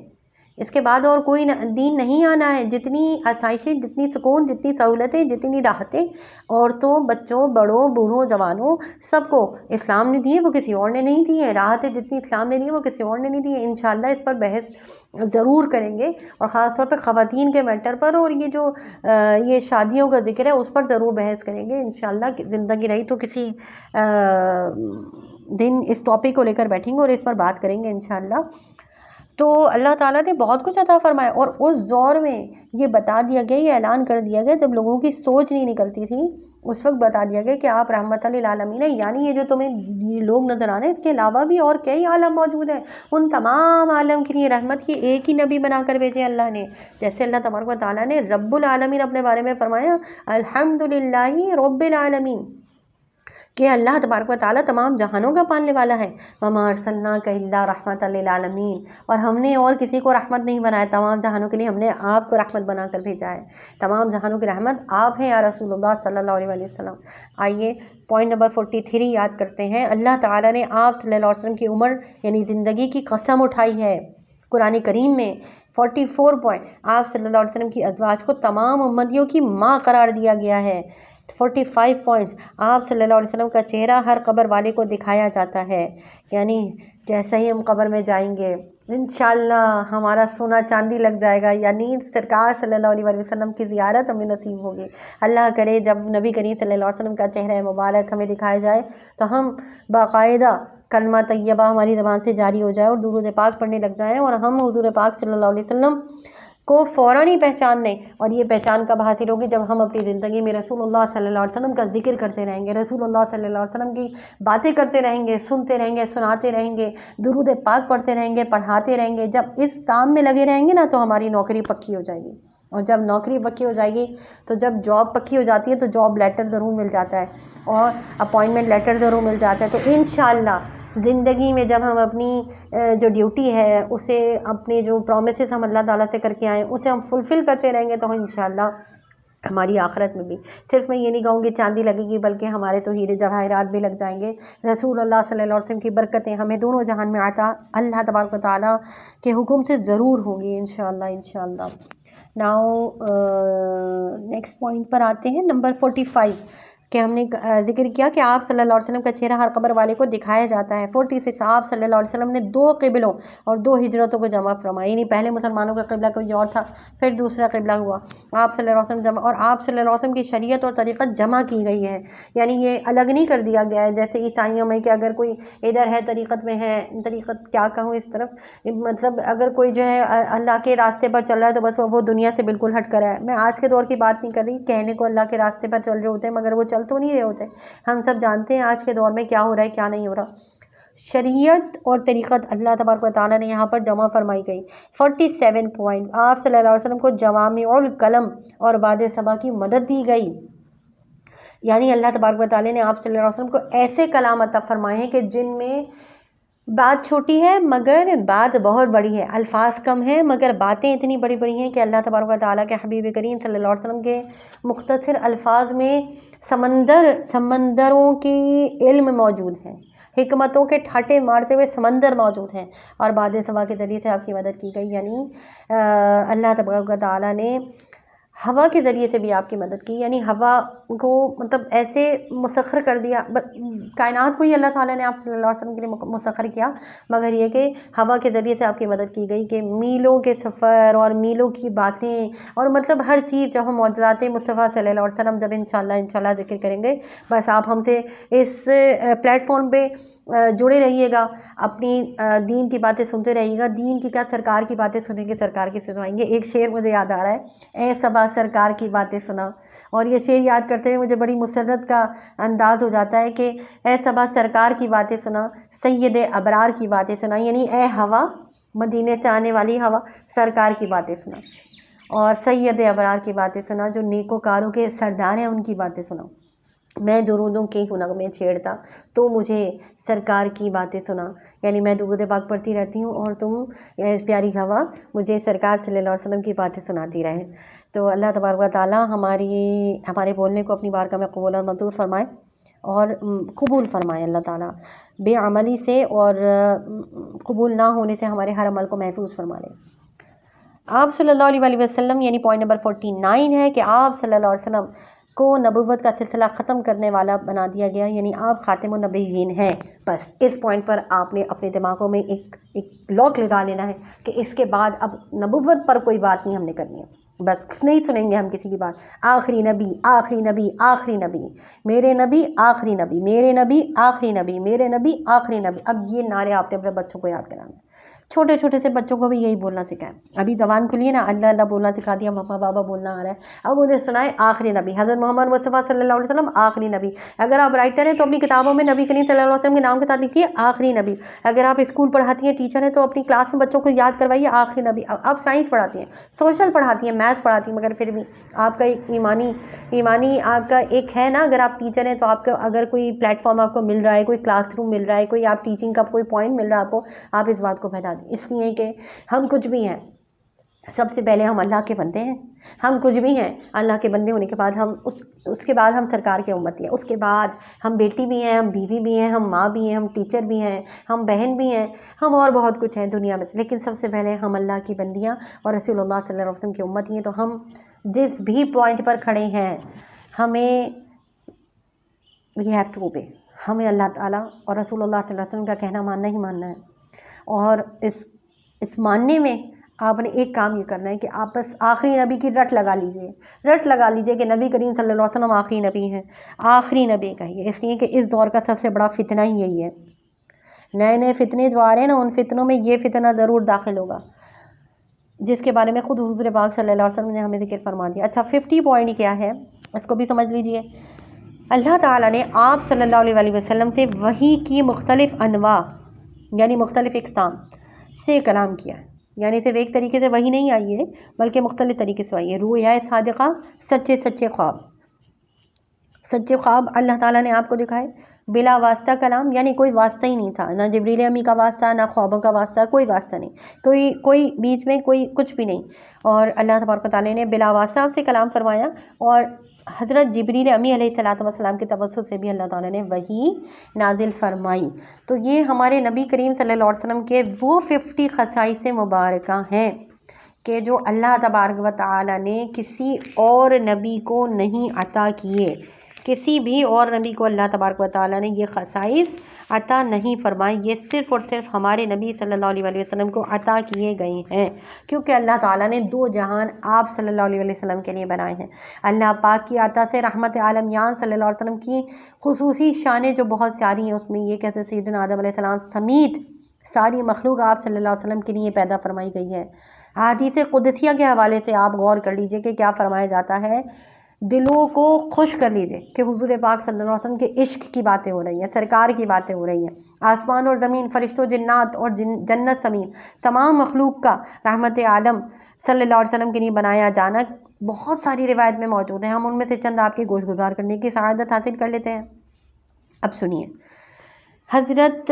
اس کے بعد اور کوئی دین نہیں آنا ہے. جتنی آسائشیں، جتنی سکون، جتنی سہولتیں، جتنی راحتیں عورتوں، بچوں، بڑوں، بوڑھوں، جوانوں سب کو اسلام نے دی ہے، وہ کسی اور نے نہیں دی ہے. راحتیں جتنی اسلام نے دی ہے وہ کسی اور نے نہیں دی ہے. انشاءاللہ اس پر بحث ضرور کریں گے، اور خاص طور پہ خواتین کے میٹر پر، اور یہ جو یہ شادیوں کا ذکر ہے اس پر ضرور بحث کریں گے انشاءاللہ. زندگی رہی تو کسی دن اس ٹاپک کو لے کر بیٹھیں گے اور اس پر بات کریں گے انشاءاللہ. تو اللہ تعالیٰ نے بہت کچھ عطا فرمایا، اور اس دور میں یہ بتا دیا گیا، یہ اعلان کر دیا گیا جب لوگوں کی سوچ نہیں نکلتی تھی، اس وقت بتا دیا گیا کہ آپ رحمت للعالمین ہیں. یعنی یہ جو تمہیں یہ لوگ نظر آ رہے ہیں، اس کے علاوہ بھی اور کئی عالم موجود ہیں. ان تمام عالم کے لیے رحمت کی ایک ہی نبی بنا کر بھیجے اللہ نے. جیسے اللہ تبارک و تعالیٰ نے رب العالمین اپنے بارے میں فرمایا، الحمدللہ رب العالمین، کہ اللہ تبارک و تعالیٰ تمام جہانوں کا پالنے والا ہے. وما ارسلناک الا رحمت للعالمین، اور ہم نے اور کسی کو رحمت نہیں بنایا، تمام جہانوں کے لیے ہم نے آپ کو رحمت بنا کر بھیجا ہے. تمام جہانوں کی رحمت آپ ہیں یا رسول اللہ صلی اللہ علیہ وسلم. آئیے پوائنٹ نمبر 43 یاد کرتے ہیں. اللہ تعالیٰ نے آپ صلی اللہ علیہ وسلم کی عمر یعنی زندگی کی قسم اٹھائی ہے قرآن کریم میں. 44 پوائنٹ آپ صلی اللہ علیہ وسلم کی ازواج کو تمام امتیوں کی ماں قرار دیا گیا ہے. 45 پوائنٹس آپ صلی اللہ علیہ وسلم کا چہرہ ہر قبر والے کو دکھایا جاتا ہے. یعنی جیسے ہی ہم قبر میں جائیں گے انشاءاللہ ہمارا سونا چاندی لگ جائے گا، یعنی سرکار صلی اللہ علیہ وسلم کی زیارت ہمیں نصیب ہوگی. اللہ کرے جب نبی کریم صلی اللہ علیہ وسلم کا چہرہ مبارک ہمیں دکھایا جائے تو ہم باقاعدہ کلمہ طیبہ ہماری زبان سے جاری ہو جائے اور درود پاک پڑھنے لگ جائیں، اور ہم حضور پاک صلی اللہ علیہ وسلم کو فوراً ہی پہچان لیں. اور یہ پہچان کب حاصل ہوگی؟ جب ہم اپنی زندگی میں رسول اللہ صلی اللہ علیہ وسلم کا ذکر کرتے رہیں گے، رسول اللہ صلی اللہ علیہ وسلم کی باتیں کرتے رہیں گے، سنتے رہیں گے، سناتے رہیں گے، درود پاک پڑھتے رہیں گے، پڑھاتے رہیں گے. جب اس کام میں لگے رہیں گے نا تو ہماری نوکری پکی ہو جائے گی. اور جب نوکری پکی ہو جائے گی تو جب جاب پکی ہو جاتی ہے تو جاب لیٹر ضرور مل جاتا ہے اور اپوائنٹمنٹ لیٹر ضرور مل جاتا ہے. تو انشاءاللہ زندگی میں جب ہم اپنی جو ڈیوٹی ہے اسے، اپنے جو پرومسز ہم اللہ تعالیٰ سے کر کے آئیں اسے ہم فلفل کرتے رہیں گے تو انشاءاللہ ہماری آخرت میں بھی صرف میں یہ نہیں کہوں گی چاندی لگے گی، بلکہ ہمارے تو ہیرے جواہرات بھی لگ جائیں گے. رسول اللہ صلی اللہ علیہ وسلم کی برکتیں ہمیں دونوں جہان میں عطا اللہ تبارک و تعالیٰ کے حکم سے ضرور ہوں گی انشاءاللہ. ناؤ نیکسٹ پوائنٹ پر آتے ہیں، نمبر 45 کہ ہم نے ذکر کیا کہ آپ صلی اللہ علیہ وسلم کا چہرہ ہر قبر والے کو دکھایا جاتا ہے. 46 آپ صلی اللہ علیہ وسلم نے 2 قبلوں اور 2 ہجرتوں کو جمع فرمایا. یعنی پہلے مسلمانوں کا قبلہ کوئی اور تھا، پھر دوسرا قبلہ ہوا، آپ صلی اللہ علیہ وسلم جمع، اور آپ صلی اللہ علیہ وسلم کی شریعت اور طریقت جمع کی گئی ہے. یعنی یہ الگ نہیں کر دیا گیا ہے جیسے عیسائیوں میں کہ اگر کوئی ادھر ہے طریقت میں ہے، طریقت کیا کہوں اس طرف، مطلب اگر کوئی جو ہے اللہ کے راستے پر چل رہا ہے تو بس وہ دنیا سے بالکل ہٹ کر ہے. میں آج کے دور کی بات نہیں کر رہی، کہنے کو اللہ کے راستے پر چل رہے ہوتے ہیں مگر وہ چل تو نہیں رہے ہوتے. ہم سب جانتے ہیں آج کے دور میں کیا ہو رہا ہے کیا نہیں ہو رہا. شریعت اور طریقت اللہ تبارک و تعالیٰ نے یہاں پر جمع فرمائی گئی. 47 پوائنٹ آپ صلی اللہ علیہ وسلم کو جوامع الکلم اور باد صبا کی مدد دی گئی. یعنی اللہ تبارک و تعالیٰ نے آپ صلی اللہ علیہ وسلم کو ایسے کلام عطا فرمائے ہیں کہ جن میں بات چھوٹی ہے مگر بات بہت بڑی ہے، الفاظ کم ہیں مگر باتیں اتنی بڑی بڑی ہیں کہ اللہ تبارک و تعالیٰ کے حبیب کریم صلی اللہ علیہ وسلم کے مختصر الفاظ میں سمندروں کی علم موجود ہے، حکمتوں کے ٹھاٹے مارتے ہوئے سمندر موجود ہیں. اور باد صبا کے ذریعے سے آپ کی مدد کی گئی. یعنی اللہ تبارک و تعالیٰ نے ہوا کے ذریعے سے بھی آپ کی مدد کی. یعنی ہوا کو مطلب ایسے مسخر کر دیا، کائنات کو ہی اللہ تعالیٰ نے آپ صلی اللہ علیہ وسلم کے لیے مسخر کیا، مگر یہ کہ ہوا کے ذریعے سے آپ کی مدد کی گئی کہ میلوں کے سفر اور میلوں کی باتیں اور مطلب ہر چیز جو ہم معجزات مصطفیٰ صلی اللہ علیہ وسلم جب انشاءاللہ ذکر کریں گے. بس آپ ہم سے اس پلیٹ فارم پہ جڑے رہیے گا، اپنی دین کی باتیں سنتے رہیے گا. دین کی کیا، سرکار کی باتیں سنیں گے، سرکار کی سنوائیں گے. ایک شعر مجھے یاد آ رہا ہے، اے صبا سرکار کی باتیں سنا. اور یہ شعر یاد کرتے ہوئے مجھے بڑی مسرت کا انداز ہو جاتا ہے کہ اے صبا سرکار کی باتیں سنا، سید ابرار کی باتیں سنا. یعنی اے ہوا، مدینے سے آنے والی ہوا، سرکار کی باتیں سنا اور سید ابرار کی باتیں سنا، جو نیکوکاروں کے سردار ہیں ان کی باتیں سنا. میں درودوں کے ہنر میں چھیڑتا تو مجھے سرکار کی باتیں سنا. یعنی میں درود پاک پڑھتی رہتی ہوں اور تم پیاری ہوا مجھے سرکار صلی اللہ علیہ وسلم کی باتیں سناتی رہے. تو اللہ تبارک و تعالیٰ ہمارے بولنے کو اپنی بارگاہ میں قبول اور منظور فرمائے اور قبول فرمائے اللہ تعالیٰ. بے عملی سے اور قبول نہ ہونے سے ہمارے ہر عمل کو محفوظ فرما لے. آپ صلی اللہ علیہ وسلم یعنی پوائنٹ نمبر 49 ہے کہ آپ صلی اللہ علیہ وسلم کو نبوت کا سلسلہ ختم کرنے والا بنا دیا گیا. یعنی آپ خاتم النبیین ہیں. بس اس پوائنٹ پر آپ نے اپنے دماغوں میں ایک لاک لگا لینا ہے کہ اس کے بعد اب نبوت پر کوئی بات نہیں ہم نے کرنی ہے. بس نہیں سنیں گے ہم کسی کی بات. آخری نبی، آخری نبی، آخری نبی، میرے نبی آخری نبی، میرے نبی آخری نبی، میرے نبی آخری نبی. اب یہ نعرے آپ نے اپنے بچوں کو یاد کرانا ہے. چھوٹے چھوٹے سے بچوں کو بھی یہی بولنا سکھائیں. ابھی زبان کھلی ہے نا، اللہ اللہ بولنا سکھا دیا، مما بابا بولنا آ رہا ہے. اب انہیں سنائے آخری نبی حضرت محمد مصطفیٰ صلی اللہ علیہ وسلم آخری نبی. اگر آپ رائٹر ہیں تو اپنی کتابوں میں نبی کریم صلی اللہ علیہ وسلم کے نام کے ساتھ لکھیے آخری نبی. اگر آپ اسکول پڑھاتی ہیں، ٹیچر ہیں، تو اپنی کلاس میں بچوں کو یاد کروائیے آخری نبی. آپ سائنس پڑھاتی ہیں، سوشل پڑھاتی ہیں، میتھس پڑھاتی ہیں، مگر پھر بھی آپ کا ایک ایمانی آپ کا ایک ہے نا. اگر آپ ٹیچر ہیں تو آپ کا اگر کوئی پلیٹ فارم آپ کو مل رہا ہے، کوئی کلاس روم مل رہا ہے، کوئی آپ ٹیچنگ کا کوئی پوائنٹ مل رہا ہے آپ کو، آپ اس بات کو پھیلا دیں. اس لیے کہ ہم کچھ بھی ہیں، سب سے پہلے ہم اللہ کے بندے ہیں. ہم کچھ بھی ہیں، اللہ کے بندے ہونے کے بعد ہم اس کے بعد ہم سرکار کے امتی ہیں. اس کے بعد ہم بیٹی بھی ہیں، ہم بیوی بھی ہیں، ہم ماں بھی ہیں، ہم ٹیچر بھی ہیں، ہم بہن بھی ہیں، ہم اور بہت کچھ ہیں دنیا میں سے. لیکن سب سے پہلے ہم اللہ کی بندیاں اور رسول اللہ صلی اللہ علیہ وسلم کی امتی ہیں. تو ہم جس بھی پوائنٹ پر کھڑے ہیں ہمیں وی ہیو ٹو اوبے. ہمیں اللہ تعالیٰ اور رسول اللہ صلی اللہ علیہ وسلم کا کہنا ماننا ہی ماننا ہے. اور اس ماننے میں آپ نے ایک کام یہ کرنا ہے کہ آپ بس آخری نبی کی رٹ لگا لیجئے کہ نبی کریم صلی اللہ علیہ وسلم آخری نبی ہیں. آخری نبی کہیے، اس لیے کہ اس دور کا سب سے بڑا فتنہ ہی یہی ہے. نئے فتنے جو آ رہے ہیں نا، ان فتنوں میں یہ فتنہ ضرور داخل ہوگا. جس کے بارے میں خود حضور پاک صلی اللہ علیہ وسلم نے ہمیں ذکر فرما دیا۔ اچھا 50 پوائنٹ کیا ہے اس کو بھی سمجھ لیجئے۔ اللہ تعالیٰ نے آپ صلی اللہ علیہ وسلم سے وحی کی مختلف انواع یعنی مختلف اقسام سے کلام کیا ہے، یعنی صرف ایک طریقے سے وحی نہیں آئی ہے بلکہ مختلف طریقے سے آئی ہے۔ رؤیا صادقہ، سچے خواب، سچے خواب اللہ تعالیٰ نے آپ کو دکھائے۔ بلا واسطہ کلام، یعنی کوئی واسطہ ہی نہیں تھا، نہ جبریل امی کا واسطہ، نہ خوابوں کا واسطہ، کوئی واسطہ نہیں، کوئی بیچ میں کوئی کچھ بھی نہیں، اور اللہ تبارک و تعالیٰ نے بلا واسطہ آپ سے کلام فرمایا، اور حضرت جبریل امی علیہ السلام کے توسط سے بھی اللہ تعالیٰ نے وحی نازل فرمائی۔ تو یہ ہمارے نبی کریم صلی اللہ علیہ وسلم کے وہ 50 خصائص مبارکہ ہیں کہ جو اللہ تبارک و تعالیٰ نے کسی اور نبی کو نہیں عطا کیے، کسی بھی اور نبی کو اللہ تبارک و تعالیٰ نے یہ خصائص عطا نہیں فرمائی، یہ صرف اور صرف ہمارے نبی صلی اللہ علیہ وسلم کو عطا کیے گئے ہیں، کیونکہ اللہ تعالیٰ نے 2 جہان آپ صلی اللہ علیہ وسلم کے لیے بنائے ہیں۔ اللہ پاک کی عطا سے رحمت عالمیان صلی اللہ علیہ وسلم کی خصوصی شانیں جو بہت ساری ہیں، اس میں یہ کہ سیدنا آدم علیہ السلام سمیت ساری مخلوق آپ صلی اللہ علیہ وسلم کے لیے پیدا فرمائی گئی ہے۔ حدیث قدسیہ کے حوالے سے آپ غور کر لیجئے کہ کیا فرمایا جاتا ہے، دلوں کو خوش کر لیجئے کہ حضور پاک صلی اللہ علیہ وسلم کے عشق کی باتیں ہو رہی ہیں، سرکار کی باتیں ہو رہی ہیں، آسمان اور زمین، فرشتوں، جنات اور جنت سمیت تمام مخلوق کا رحمت عالم صلی اللہ علیہ وسلم کے لیے بنایا جانا بہت ساری روایت میں موجود ہیں۔ ہم ان میں سے چند آپ کے گوش گزار کرنے کی سعادت حاصل کر لیتے ہیں۔ اب سنیے، حضرت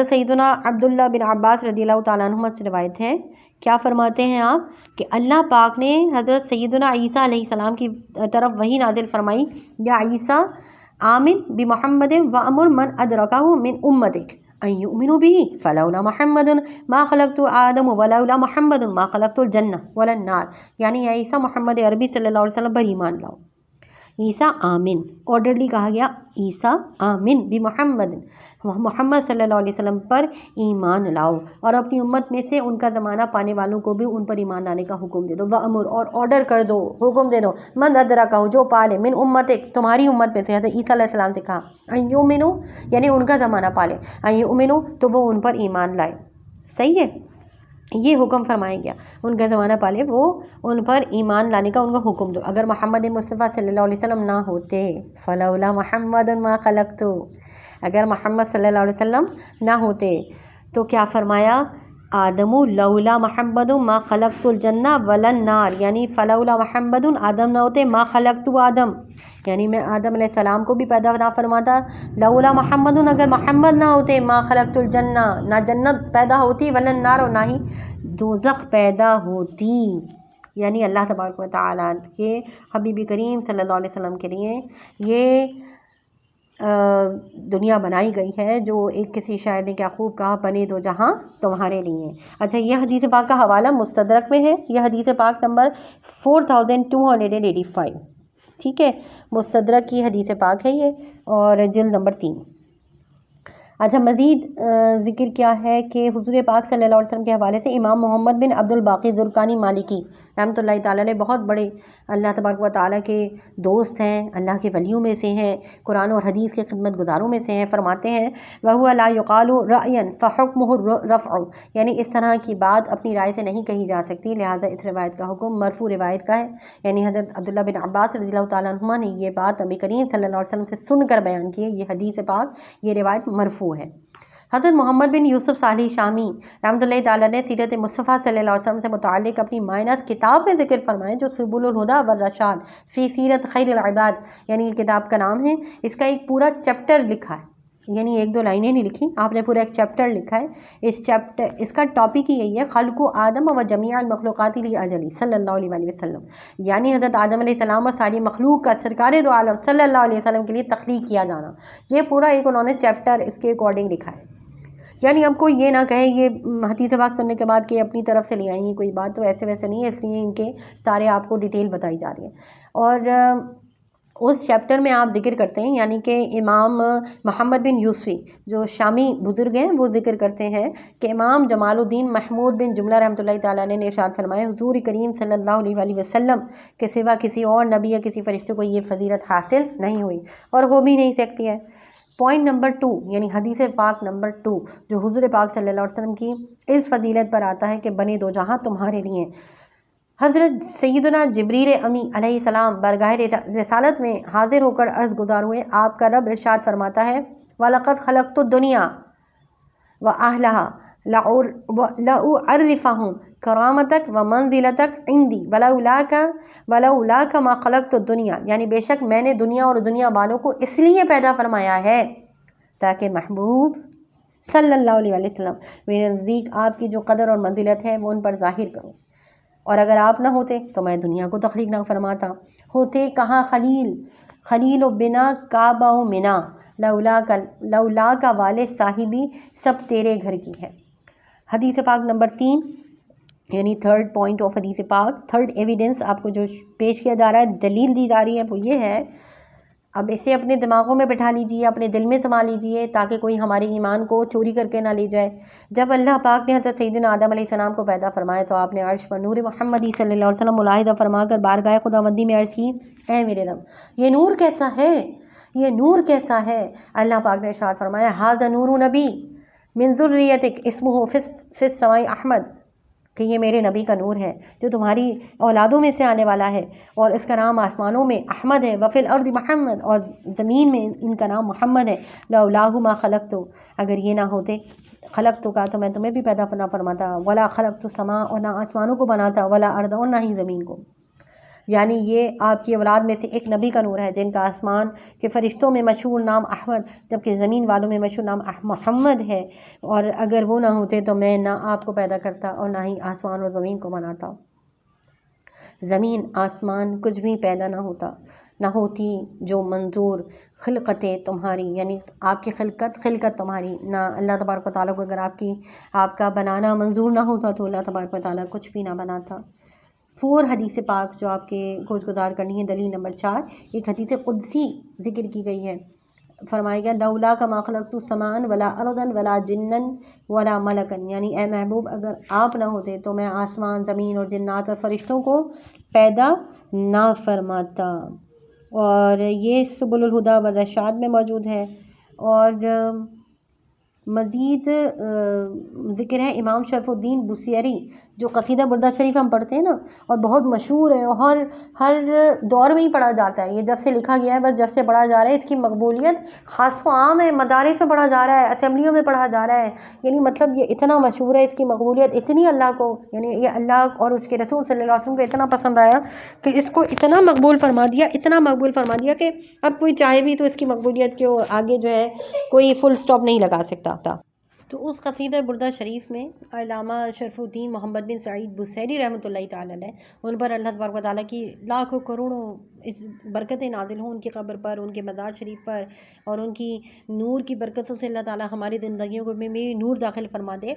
سیدنا عبداللہ بن عباس رضی اللہ تعالیٰ عنہما سے روایت ہے، کیا فرماتے ہیں آپ کہ اللہ پاک نے حضرت سیدنا عیسیٰ علیہ السلام کی طرف وحی نازل فرمائی، یا عیسیٰ آمن بمحمد وامر من ادرکہ من امتک ان یؤمنوا به فلولا محمد ما خلقت آدم ولولا محمد ما خلقت الجنہ ولا النار، یعنی یا عیسیٰ محمد عربی صلی اللہ علیہ وسلم پر ایمان لاؤ۔ عیسیٰ آمن آرڈرلی کہا گیا، عیسیٰ آمن بمحمد، محمد صلی اللہ علیہ وسلم پر ایمان لاؤ، اور اپنی امت میں سے ان کا زمانہ پانے والوں کو بھی ان پر ایمان لانے کا حکم دے دو، وامر اور آرڈر کر دو، حکم دے دو، من ادرکہ جو پالے، من امتک تمہاری امت میں سے، حضرت عیسیٰ علیہ السلام سے کہا، ان یؤمنوا یعنی ان کا زمانہ پالے، ان یؤمنوا تو وہ ان پر ایمان لائے۔ صحیح ہے، یہ حکم فرمایا گیا، ان کا زمانہ پالے، وہ ان پر ایمان لانے کا ان کو حکم دو۔ اگر محمد مصطفیٰ صلی اللہ علیہ وسلم نہ ہوتے، فلولا محمد ما خلقت، اگر محمد صلی اللہ علیہ وسلم نہ ہوتے تو کیا فرمایا، آدم لولا محمد ما خلقت الجنہ ولا النار، یعنی فلولا محمد آدم نہ ہوتے، ما خلقت آدم یعنی میں آدم علیہ السلام کو بھی پیدا نہ فرماتا، لولا محمد اگر محمد نہ ہوتے، ما خلقت الجنہ نہ جنت پیدا ہوتی، ولا النار اور نہ ہی دوزخ پیدا ہوتی۔ یعنی اللہ تبارک و تعالیٰ کے حبیب کریم صلی اللہ علیہ وسلم کے لیے یہ دنیا بنائی گئی ہے، جو ایک کسی شاعر نے کیا خوب کہا، بنے دو جہاں تمہارے لیے۔ اچھا، یہ حدیث پاک کا حوالہ مستدرک میں ہے، یہ حدیث پاک نمبر 4285، ٹھیک ہے، مستدرک کی حدیث پاک ہے یہ، اور جلد نمبر 3۔ اچھا، مزید ذکر کیا ہے کہ حضور پاک صلی اللہ علیہ وسلم کے حوالے سے امام محمد بن عبد الباقی زرقانی مالکی رحمۃ اللہ تعالیٰ علیہ بہت بڑے اللہ تبارک و تعالیٰ کے دوست ہیں، اللہ کے ولیوں میں سے ہیں، قرآن اور حدیث کے خدمت گزاروں میں سے ہیں، فرماتے ہیں وَهُوَ لَا يُقَالُ رَأْيًا فَحُكْمُهُ الرَّفْعُ، یعنی اس طرح کی بات اپنی رائے سے نہیں کہی جا سکتی، لہٰذا اس روایت کا حکم مرفوع روایت کا ہے۔ یعنی حضرت عبداللہ بن عباس رضی اللہ تعالیٰ عنہما نے یہ بات نبی کریم صلی اللہ علیہ وسلم سے سن کر بیان کی ہے، یہ حدیث پاک، یہ روایت مرفوع ہے۔ حضرت محمد بن یوسف صالح شامی رحمۃ اللہ تعالیٰ نے سیرت مصطفیٰ صلی اللہ علیہ وسلم سے متعلق اپنی مائنس کتاب میں ذکر فرمائے، جو سبل الہدیٰ والرشاد فی سیرت خیر العباد، یعنی یہ کتاب کا نام ہے، اس کا ایک پورا چیپٹر لکھا ہے، یعنی 1-2 لائنیں نہیں لکھی، آپ نے پورا ایک چیپٹر لکھا ہے۔ اس کا ٹاپک ہی یہی ہے، خلق آدم و جمیع المخلوقات لاجلی صلی اللہ علیہ وسلم، یعنی حضرت آدم علیہ السلام اور ساری مخلوق کا سرکار دو عالم صلی اللہ علیہ وسلم کے لیے تخلیق کیا جانا، یہ پورا ایک انہوں نے چیپٹر اس کے اکارڈنگ لکھا ہے۔ یعنی اب کوئی یہ نہ کہے یہ حدیث پاک سننے کے بعد کہ اپنی طرف سے لے آئیں گے کوئی بات، تو ایسے ویسے نہیں ہے، اس لیے ان کے سارے آپ کو ڈیٹیل بتائی جا رہی ہے۔ اور اس چیپٹر میں آپ ذکر کرتے ہیں، یعنی کہ امام محمد بن یوسفی جو شامی بزرگ ہیں، وہ ذکر کرتے ہیں کہ امام جمال الدین محمود بن جملہ رحمۃ اللہ تعالیٰ نے ارشاد فرمایا، حضور کریم صلی اللہ علیہ وسلم کے سوا کسی اور نبی یا کسی فرشتے کو یہ فضیلت حاصل نہیں ہوئی اور ہو بھی نہیں سکتی ہے۔ پوائنٹ نمبر 2 یعنی حدیث پاک نمبر 2 جو حضور پاک صلی اللہ علیہ وسلم کی اس فضیلت پر آتا ہے کہ بنے دو جہاں تمہارے لیے. حضرت سیدنا جبریل امی علیہ السلام برگاہ رسالت میں حاضر ہو کر عرض گزار ہوئے. آپ کا رب ارشاد فرماتا ہے وَلَقَدْ خَلَقْتُ الدُّنْيَا وَأَهْلَهَا لَأُعَرِّفَهُمْ کرامتک ومنزلتک عندی ولولاک ما خلقت الدنیا. یعنی بے شک میں نے دنیا اور دنیا والوں کو اس لیے پیدا فرمایا ہے تاکہ محبوب صلی اللہ علیہ وسلم میرے نزدیک آپ کی جو قدر اور منزلت ہے وہ ان پر ظاہر کروں. اور اگر آپ نہ ہوتے تو میں دنیا کو تخلیق نہ فرماتا. ہوتے کہاں خلیل و بنا کعبہ و منا لولا کا والے صاحبی سب تیرے گھر کی ہے. حدیث پاک نمبر 3 یعنی تھرڈ پوائنٹ آف حدیث پاک، تھرڈ ایویڈنس آپ کو جو پیش کیا جا رہا ہے، دلیل دی جا رہی ہے، وہ یہ ہے. اب اسے اپنے دماغوں میں بٹھا لیجئے، اپنے دل میں سما لیجئے تاکہ کوئی ہمارے ایمان کو چوری کر کے نہ لے جائے. جب اللہ پاک نے حضرت سیدنا آدم علیہ السلام کو پیدا فرمایا تو آپ نے عرش پر نور محمدی صلی اللہ علیہ وسلم ملاحظہ فرما کر بارگاہ خداوندی میں عرض کی اے میرے رب یہ نور کیسا ہے، یہ نور کیسا ہے. اللہ پاک نے ارشاد فرمایا ھذا نور نبی من ذریتک اسمہ فی السماء احمد، کہ یہ میرے نبی کا نور ہے جو تمہاری اولادوں میں سے آنے والا ہے اور اس کا نام آسمانوں میں احمد ہے. وفی الارض محمد، اور زمین میں ان کا نام محمد ہے. لولاہ ما خلقت، اگر یہ نہ ہوتے خلقت کا تو میں تمہیں بھی پیدا نہ فرماتا. ولا خلقت السماء، اور نہ آسمانوں کو بناتا. ولا ارض، اور نہ ہی زمین کو. یعنی یہ آپ کی اولاد میں سے ایک نبی کا نور ہے جن کا آسمان کے فرشتوں میں مشہور نام احمد جبکہ زمین والوں میں مشہور نام محمد ہے. اور اگر وہ نہ ہوتے تو میں نہ آپ کو پیدا کرتا اور نہ ہی آسمان اور زمین کو بناتا. زمین آسمان کچھ بھی پیدا نہ ہوتی جو منظور خلقت تمہاری، یعنی آپ کی خلقت تمہاری، نہ اللہ تبارک و تعالیٰ کو اگر آپ کا بنانا منظور نہ ہوتا تو اللہ تبارک و تعالیٰ کچھ بھی نہ بناتا. 4 حدیث پاک جو آپ کے گوش گزار کرنی ہے. دلیل نمبر 4 ایک حدیث قدسی ذکر کی گئی ہے. فرمایا گیا لولا کا ما خلقت السماء ولا ارضا ولا جنا ولا ملکا، یعنی اے محبوب اگر آپ نہ ہوتے تو میں آسمان، زمین اور جنات اور فرشتوں کو پیدا نہ فرماتا. اور یہ سبل الہدا والرشاد میں موجود ہے. اور مزید ذکر ہے امام شرف الدین بصیری جو قصیدہ بردہ شریف ہم پڑھتے ہیں نا، اور بہت مشہور ہے اور ہر دور میں ہی پڑھا جاتا ہے. یہ جب سے لکھا گیا ہے بس جب سے پڑھا جا رہا ہے. اس کی مقبولیت خاص و عام ہے، مدارس میں پڑھا جا رہا ہے، اسمبلیوں میں پڑھا جا رہا ہے. یعنی مطلب یہ اتنا مشہور ہے، اس کی مقبولیت اتنی اللہ کو، یعنی یہ اللہ اور اس کے رسول صلی اللہ علیہ وسلم کو اتنا پسند آیا کہ اس کو اتنا مقبول فرما دیا کہ اب کوئی چاہے بھی تو اس کی مقبولیت کے آگے جو ہے کوئی فل سٹاپ نہیں لگا سکتا. تو اس قصیدہ بردہ شریف میں علامہ شرف الدین محمد بن سعید بصیری رحمۃ اللہ تعالیٰ علیہ، ان پر اللہ تبارک و تعالیٰ کی لاکھوں کروڑوں اس برکتیں نازل ہوں ان کی قبر پر، ان کے مزار شریف پر، اور ان کی نور کی برکتوں سے اللہ تعالیٰ ہماری زندگیوں میں بھی نور داخل فرما دے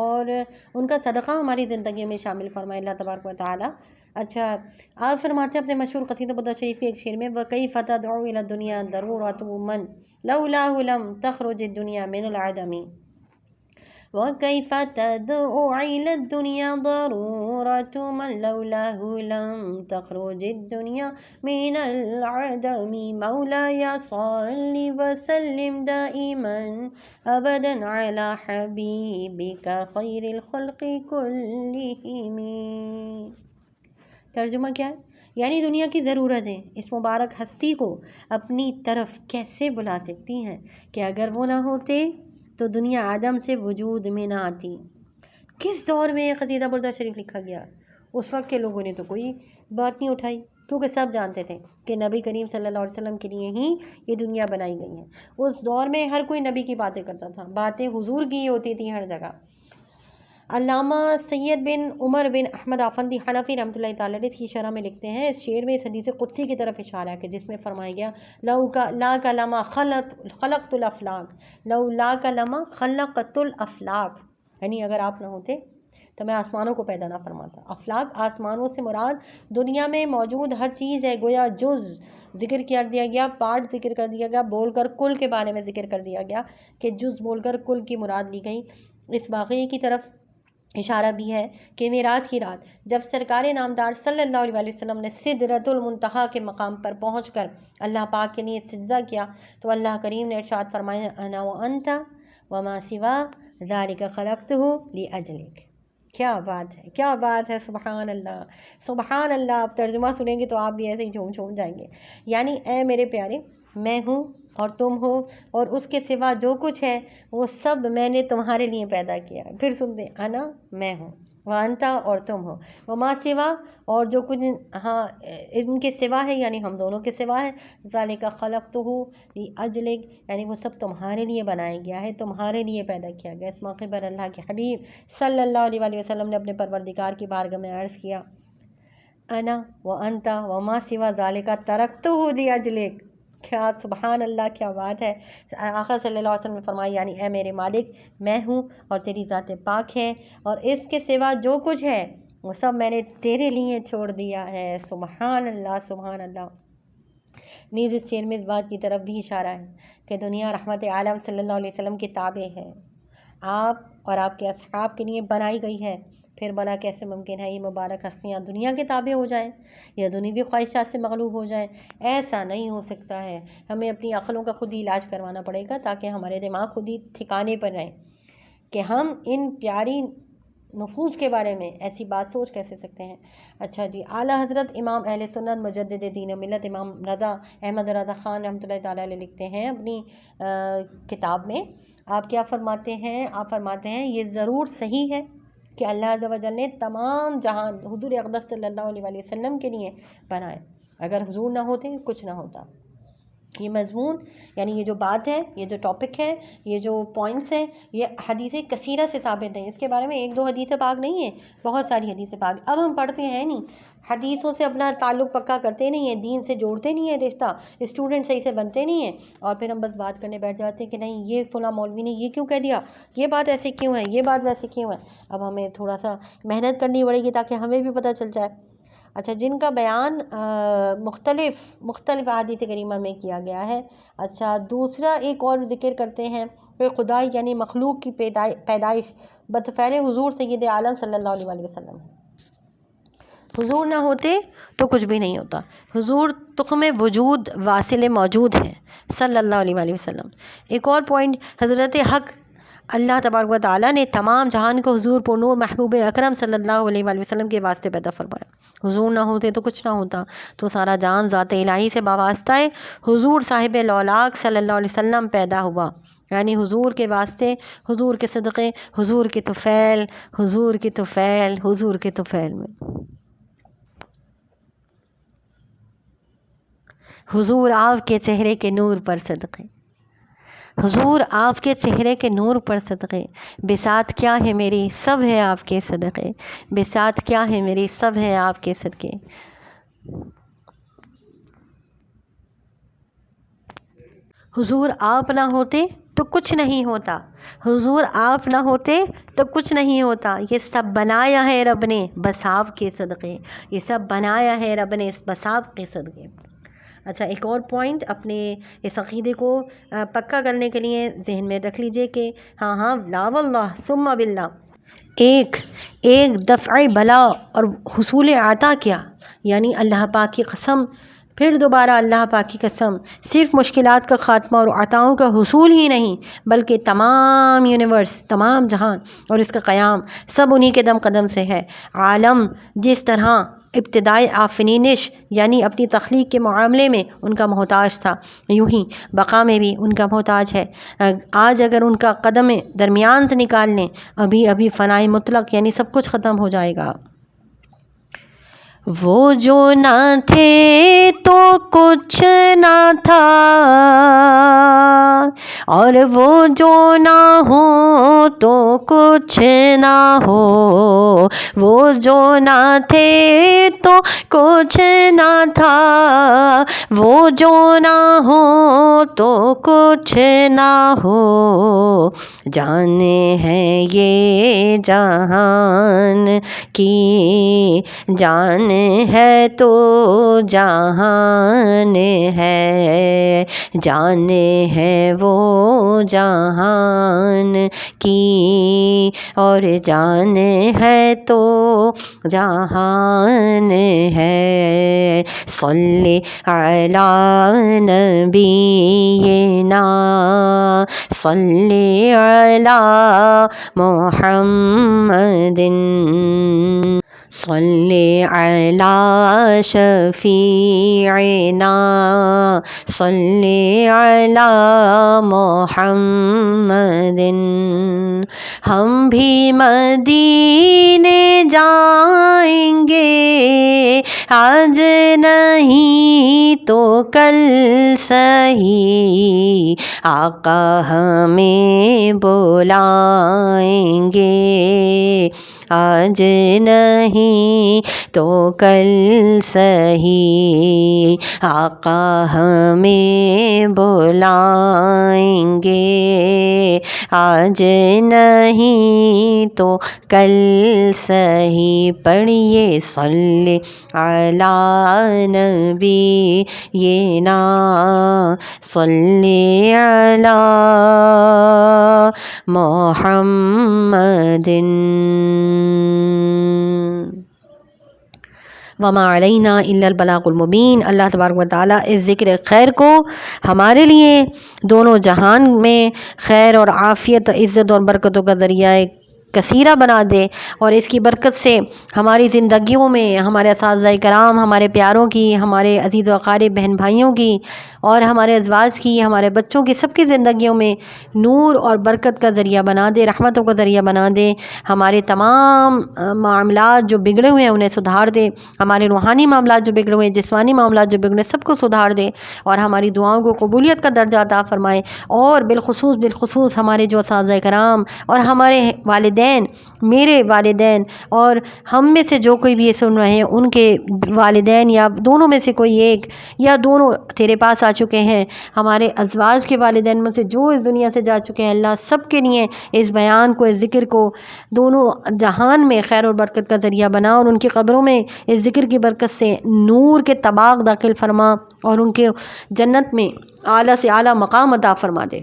اور ان کا صدقہ ہماری زندگیوں میں شامل فرمائے اللہ تبارک و تعالیٰ. اچھا آپ فرماتے ہیں اپنے مشہور قصیدہ بردہ شریف کے ایک شعر میں وَكَيْفَ تَدْعُو إِلَى الدُّنْيَا ضَرُورَةُ مَنْ لَوْلَاهُ لَمْ تَخْرُجِ الدُّنْيَا مِنَ الْعَدَمِ وَكَيْفَ تَدْعُو إِلَى الدُّنْيَا ضَرُورَةُ مَنْ لَوْلَاهُ لَمْ تَخْرُجِ الدُّنْيَا مِنَ الْعَدَمِ مولاي صل وسلم دائما أبدا على حبيبك خير الخلق كلهم. ترجمہ کیا ہے؟ یعنی دنیا کی ضرورتیں اس مبارک ہستی کو اپنی طرف کیسے بلا سکتی ہیں کہ اگر وہ نہ ہوتے تو دنیا آدم سے وجود میں نہ آتی. کس دور میں قصیدہ بردہ شریف لکھا گیا؟ اس وقت کے لوگوں نے تو کوئی بات نہیں اٹھائی کیونکہ سب جانتے تھے کہ نبی کریم صلی اللہ علیہ وسلم کے لیے ہی یہ دنیا بنائی گئی ہے. اس دور میں ہر کوئی نبی کی باتیں کرتا تھا، باتیں حضور کی ہوتی تھیں ہر جگہ. علامہ سید بن عمر بن احمد آفندی حنفی رحمۃ اللہ تعالیٰ علیہ کی شرح میں لکھتے ہیں اس شعر میں اس حدیث قدسی کی طرف اشارہ ہے کہ جس میں فرمایا گیا لا کلمہ خلقت الافلاق لا کلمہ خلقت الافلاق، یعنی اگر آپ نہ ہوتے تو میں آسمانوں کو پیدا نہ فرماتا. افلاق آسمانوں سے مراد دنیا میں موجود ہر چیز ہے. گویا جز ذکر کر دیا گیا، پارٹ ذکر کر دیا گیا، بول کر کل کے بارے میں ذکر کر دیا گیا کہ جز بول کر کل کی مراد لی گئی. اس واقعے کی طرف اشارہ بھی ہے کہ معراج کی رات جب سرکار نامدار صلی اللہ علیہ وسلم نے سدرۃ المنتہا کے مقام پر پہنچ کر اللہ پاک کے لیے سجدہ کیا تو اللہ کریم نے ارشاد فرمایا انا وانت وما سوا ذلک خلقتہ لاجلک۔ کیا بات ہے، کیا بات ہے، سبحان اللہ سبحان اللہ۔ آپ ترجمہ سنیں گے تو آپ بھی ایسے ہی جھوم جائیں گے۔ یعنی اے میرے پیارے، میں ہوں اور تم ہو اور اس کے سوا جو کچھ ہے وہ سب میں نے تمہارے لیے پیدا کیا ہے۔ پھر سن دیں، انا میں ہوں، وانتا اور تم ہو، وما سوا اور جو کچھ ہاں ان کے سوا ہے یعنی ہم دونوں کے سوا ہے، ذالک خلقتہ لاجلک یعنی وہ سب تمہارے لیے بنایا گیا ہے، تمہارے لیے پیدا کیا گیا۔ اس موقع پر اللہ کے حبیب صلی اللہ علیہ وسلم نے اپنے پروردگار کی بارگاہ میں عرض کیا انا وانتا وما سوا ذالک ترکتہ لاجلک۔ کیا سبحان اللہ، کیا بات ہے۔ آقا صلی اللہ علیہ وسلم نے فرمایا یعنی اے میرے مالک، میں ہوں اور تیری ذات پاک ہے اور اس کے سوا جو کچھ ہے وہ سب میں نے تیرے لیے چھوڑ دیا ہے۔ سبحان اللہ سبحان اللہ۔ نیز اس شعر میں اس بات کی طرف بھی اشارہ ہے کہ دنیا رحمت عالم صلی اللہ علیہ وسلم کے تابع ہے، آپ اور آپ کے اصحاب کے لیے بنائی گئی ہے۔ پھر بھلا کیسے ممکن ہے یہ مبارک ہستیاں دنیا کے تابع ہو جائیں یا دنیوی خواہشات سے مغلوب ہو جائیں؟ ایسا نہیں ہو سکتا ہے۔ ہمیں اپنی عقلوں کا خود ہی علاج کروانا پڑے گا تاکہ ہمارے دماغ خود ہی ٹھکانے پر رہیں کہ ہم ان پیاری نفوس کے بارے میں ایسی بات سوچ کیسے سکتے ہیں۔ اچھا جی، اعلیٰ حضرت امام اہل سنت مجدد دین و ملت امام رضا احمد رضا خان رحمۃ اللہ تعالیٰ علیہ لکھتے ہیں اپنی کتاب میں، آپ کیا فرماتے ہیں؟ آپ فرماتے ہیں یہ ضرور صحیح ہے کہ اللہ عز و جل نے تمام جہان حضور اقدس صلی اللہ علیہ وسلم کے لیے بنائے، اگر حضور نہ ہوتے کچھ نہ ہوتا۔ یہ مضمون یعنی یہ جو بات ہے، یہ جو ٹاپک ہے، یہ جو پوائنٹس ہیں، یہ حدیث کثیرہ سے ثابت ہیں۔ اس کے بارے میں ایک دو حدیث پاک نہیں ہے، بہت ساری حدیث پاک۔ اب ہم پڑھتے ہیں نہیں، حدیثوں سے اپنا تعلق پکا کرتے نہیں ہیں، دین سے جوڑتے نہیں ہیں رشتہ، اسٹوڈنٹ صحیح سے بنتے نہیں ہیں، اور پھر ہم بس بات کرنے بیٹھ جاتے ہیں کہ نہیں یہ فلاں مولوی نے یہ کیوں کہہ دیا، یہ بات ایسے کیوں ہے، یہ بات ویسے کیوں ہے۔ اب ہمیں تھوڑا سا محنت کرنی پڑے گی تاکہ ہمیں بھی پتہ چل جائے۔ اچھا، جن کا بیان مختلف احادیث کریمہ میں کیا گیا ہے۔ اچھا، دوسرا ایک اور ذکر کرتے ہیں کہ خدا یعنی مخلوق کی پیدائش بطفیل حضور سید عالم صلی اللہ علیہ وسلم ہے۔ حضور نہ ہوتے تو کچھ بھی نہیں ہوتا، حضور تخم وجود واصل موجود ہے صلی اللہ علیہ وسلم۔ ایک اور پوائنٹ، حضرت حق اللہ تبارک و تعالیٰ نے تمام جہان کو حضور پر نور محبوب اکرم صلی اللہ علیہ وسلم کے واسطے پیدا فرمایا۔ حضور نہ ہوتے تو کچھ نہ ہوتا، تو سارا جہان ذات الہی سے وابستہ ہے۔ حضور صاحب لولاک صلی اللہ علیہ وسلم پیدا ہوا، یعنی حضور کے واسطے، حضور کے صدقے، حضور کے طفیل، حضور کے طفیل، حضور کے طفیل میں حضور آپ کے چہرے کے نور پر صدقے، حضور آپ کے چہرے کے نور پر صدقے، بساط کیا ہے میری سب ہے آپ کے صدقے، بساط کیا ہے میری سب ہے آپ کے صدقے۔ حضور آپ نہ ہوتے تو کچھ نہیں ہوتا، حضور آپ نہ ہوتے تو کچھ نہیں ہوتا۔ یہ سب بنایا ہے رب نے بس آپ کے صدقے، یہ سب بنایا ہے رب نے بس آپ کے صدقے۔ اچھا، ایک اور پوائنٹ اپنے اس عقیدے کو پکا کرنے کے لیے ذہن میں رکھ لیجئے کہ ہاں لا واللہ ثم باللہ، ایک دفع بلا اور حصول عطا کیا، یعنی اللہ پاک کی قسم، پھر دوبارہ اللہ پاک کی قسم، صرف مشکلات کا خاتمہ اور عطاؤں کا حصول ہی نہیں بلکہ تمام یونیورس، تمام جہان اور اس کا قیام سب انہی کے دم قدم سے ہے۔ عالم جس طرح ابتدائی آفرینش یعنی اپنی تخلیق کے معاملے میں ان کا محتاج تھا، یوں ہی بقا میں بھی ان کا محتاج ہے۔ آج اگر ان کا قدم درمیان سے نکال لیں، ابھی فنائی مطلق یعنی سب کچھ ختم ہو جائے گا۔ وہ جو نہ تھے تو کچھ نہ تھا، اور وہ جو نہ ہو تو کچھ نہ ہو، وہ جو نہ تھے تو کچھ نہ تھا، وہ جو نہ ہو تو کچھ نہ ہو، جان ہے یہ جہان کی، جان ہے تو جہان ہے، جان ہے وہ جہان کی، اور جان ہے تو جہان ہے۔ صلی علی نبینا، صلی علی محمد، صلی علی شفیعنا، صلی علی محمد۔ ہم بھی مدینے جائیں گے، آج نہیں تو کل سہی، آقا ہمیں بلائیں گے، آج نہیں تو کل سہی، آقا ہمیں بلائیں گے، آج نہیں تو کل سہی۔ پڑھیے صلی علی نبینا، صلی علی محمد۔ وما علینا الا البلاغ المبین۔ اللہ تبارک و تعالیٰ اس ذکر خیر کو ہمارے لیے دونوں جہان میں خیر اور عافیت، عزت اور برکتوں کا ذریعہ کثیرہ بنا دے، اور اس کی برکت سے ہماری زندگیوں میں ہمارے اساتذہ کرام، ہمارے پیاروں کی، ہمارے عزیز و اقارب بہن بھائیوں کی، اور ہمارے ازواج کی، ہمارے بچوں کی، سب کی زندگیوں میں نور اور برکت کا ذریعہ بنا دے، رحمتوں کا ذریعہ بنا دے، ہمارے تمام معاملات جو بگڑے ہوئے ہیں انہیں سدھار دے، ہمارے روحانی معاملات جو بگڑے ہوئے ہیں، جسمانی معاملات جو بگڑے، سب کو سدھار دے، اور ہماری دعاؤں کو قبولیت کا درجہ عطا فرمائے، اور بالخصوص ہمارے جو اساتذہ کرام اور ہمارے والدین، میرے والدین، اور ہم میں سے جو کوئی بھی یہ سن رہے ہیں ان کے والدین، یا دونوں میں سے کوئی ایک یا دونوں تیرے پاس آ چکے ہیں، ہمارے ازواج کے والدین میں سے جو اس دنیا سے جا چکے ہیں، اللہ سب کے لیے اس بیان کو، اس ذکر کو دونوں جہان میں خیر اور برکت کا ذریعہ بنا، اور ان کی قبروں میں اس ذکر کی برکت سے نور کے طباق داخل فرما، اور ان کے جنت میں اعلیٰ سے اعلیٰ مقام عطا فرما دے۔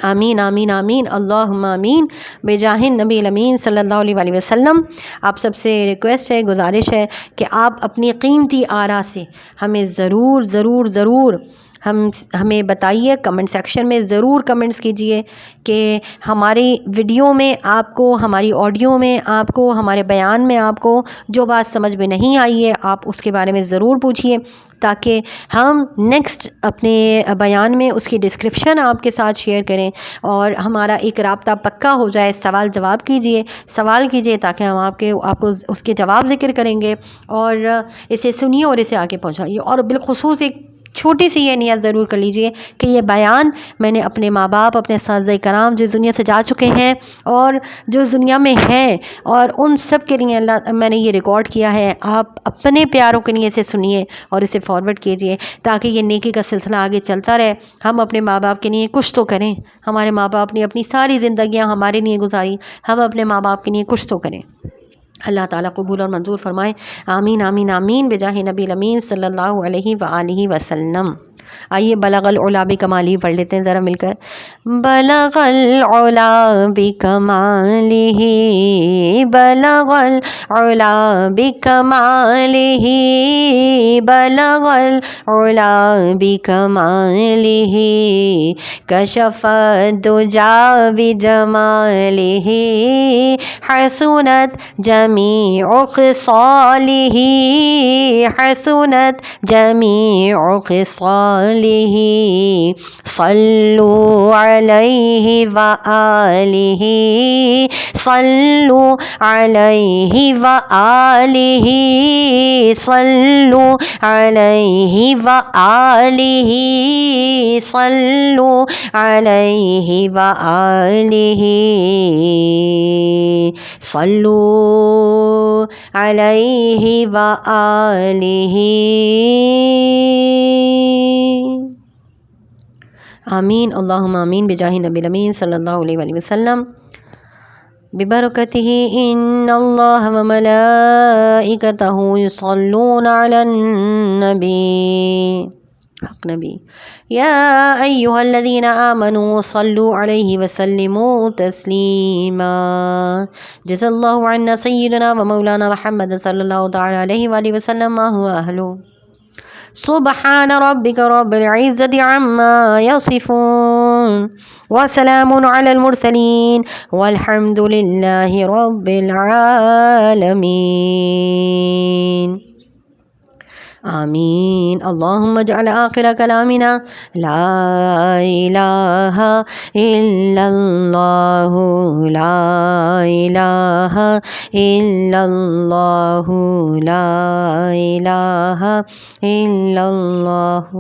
آمین آمین آمین، اللہم آمین، بجاہ النبی الامین صلی اللہ علیہ وآلہ وسلم۔ آپ سب سے ریکویسٹ ہے، گزارش ہے کہ آپ اپنی قیمتی آراء سے ہمیں ضرور ہمیں بتائیے، کمنٹ سیکشن میں ضرور کمنٹس کیجئے کہ ہماری ویڈیو میں آپ کو، ہماری آڈیو میں آپ کو، ہمارے بیان میں آپ کو جو بات سمجھ میں نہیں آئی ہے، آپ اس کے بارے میں ضرور پوچھیے، تاکہ ہم نیکسٹ اپنے بیان میں اس کی ڈسکرپشن آپ کے ساتھ شیئر کریں، اور ہمارا ایک رابطہ پکا ہو جائے۔ سوال کیجئے تاکہ ہم آپ کو اس کے جواب ذکر کریں گے، اور اسے سنیے اور اسے آگے پہنچائیے، اور بالخصوص ایک چھوٹی سی یہ نیت ضرور کر لیجئے کہ یہ بیان میں نے اپنے ماں باپ، اپنے اساتذہ کرام جو دنیا سے جا چکے ہیں اور جو دنیا میں ہیں، اور ان سب کے لیے میں نے یہ ریکارڈ کیا ہے۔ آپ اپنے پیاروں کے لیے اسے سنیے اور اسے فارورڈ کیجئے، تاکہ یہ نیکی کا سلسلہ آگے چلتا رہے۔ ہم اپنے ماں باپ کے لیے کچھ تو کریں، ہمارے ماں باپ نے اپنی ساری زندگیاں ہمارے لیے گزاری، ہم اپنے ماں باپ کے لیے کچھ تو کریں۔ اللہ تعالیٰ قبول اور منظور فرمائے۔ آمین آمین آمین، بجاہ نبی الامین صلی اللہ علیہ وآلہ وسلم۔ آئیے بلغ العلا بکمالہ پڑھ لیتے ہیں ذرا مل کر۔ بلغ العلا بکمالہ، بلغ العلا بکمالہ، بلغ العلا بکمالہ، کشف الدجا بجمالہ، حسنت جمیع خصالہ، حسنت جمیع خصالہ، صلوا علیہ وآلہ، صلوا علیہ وآلہ، صلوا علیہ وآلہ، صلوا علیہ وآلہ، صلوا علیہ وآلہ۔ آمین، اللہم آمین، بجاہ نبی الامین صلی اللہ علیہ وآلہ وسلم۔ ببرکتہ ان اللہ وملائکتہ یصلون علی النبی۔ حق نبی یا ایہا الذین آمنوا صلوا علیہ وسلموا تسلیما جزا اللہ عنا سیدنا و مولانا محمد صلی اللہ تعالی علیہ وآلہ وسلم ما هو اہلو سبحان ربک رب العزت عما یصفون وسلام علی المرسلین والحمد للہ رب العالمین آمین اللہم اجعل آخر کلامنا لا الہ الا اللہ لا الہ الا اللہ لا الہ الا اللہ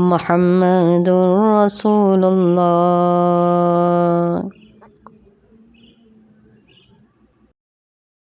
محمد رسول اللہ.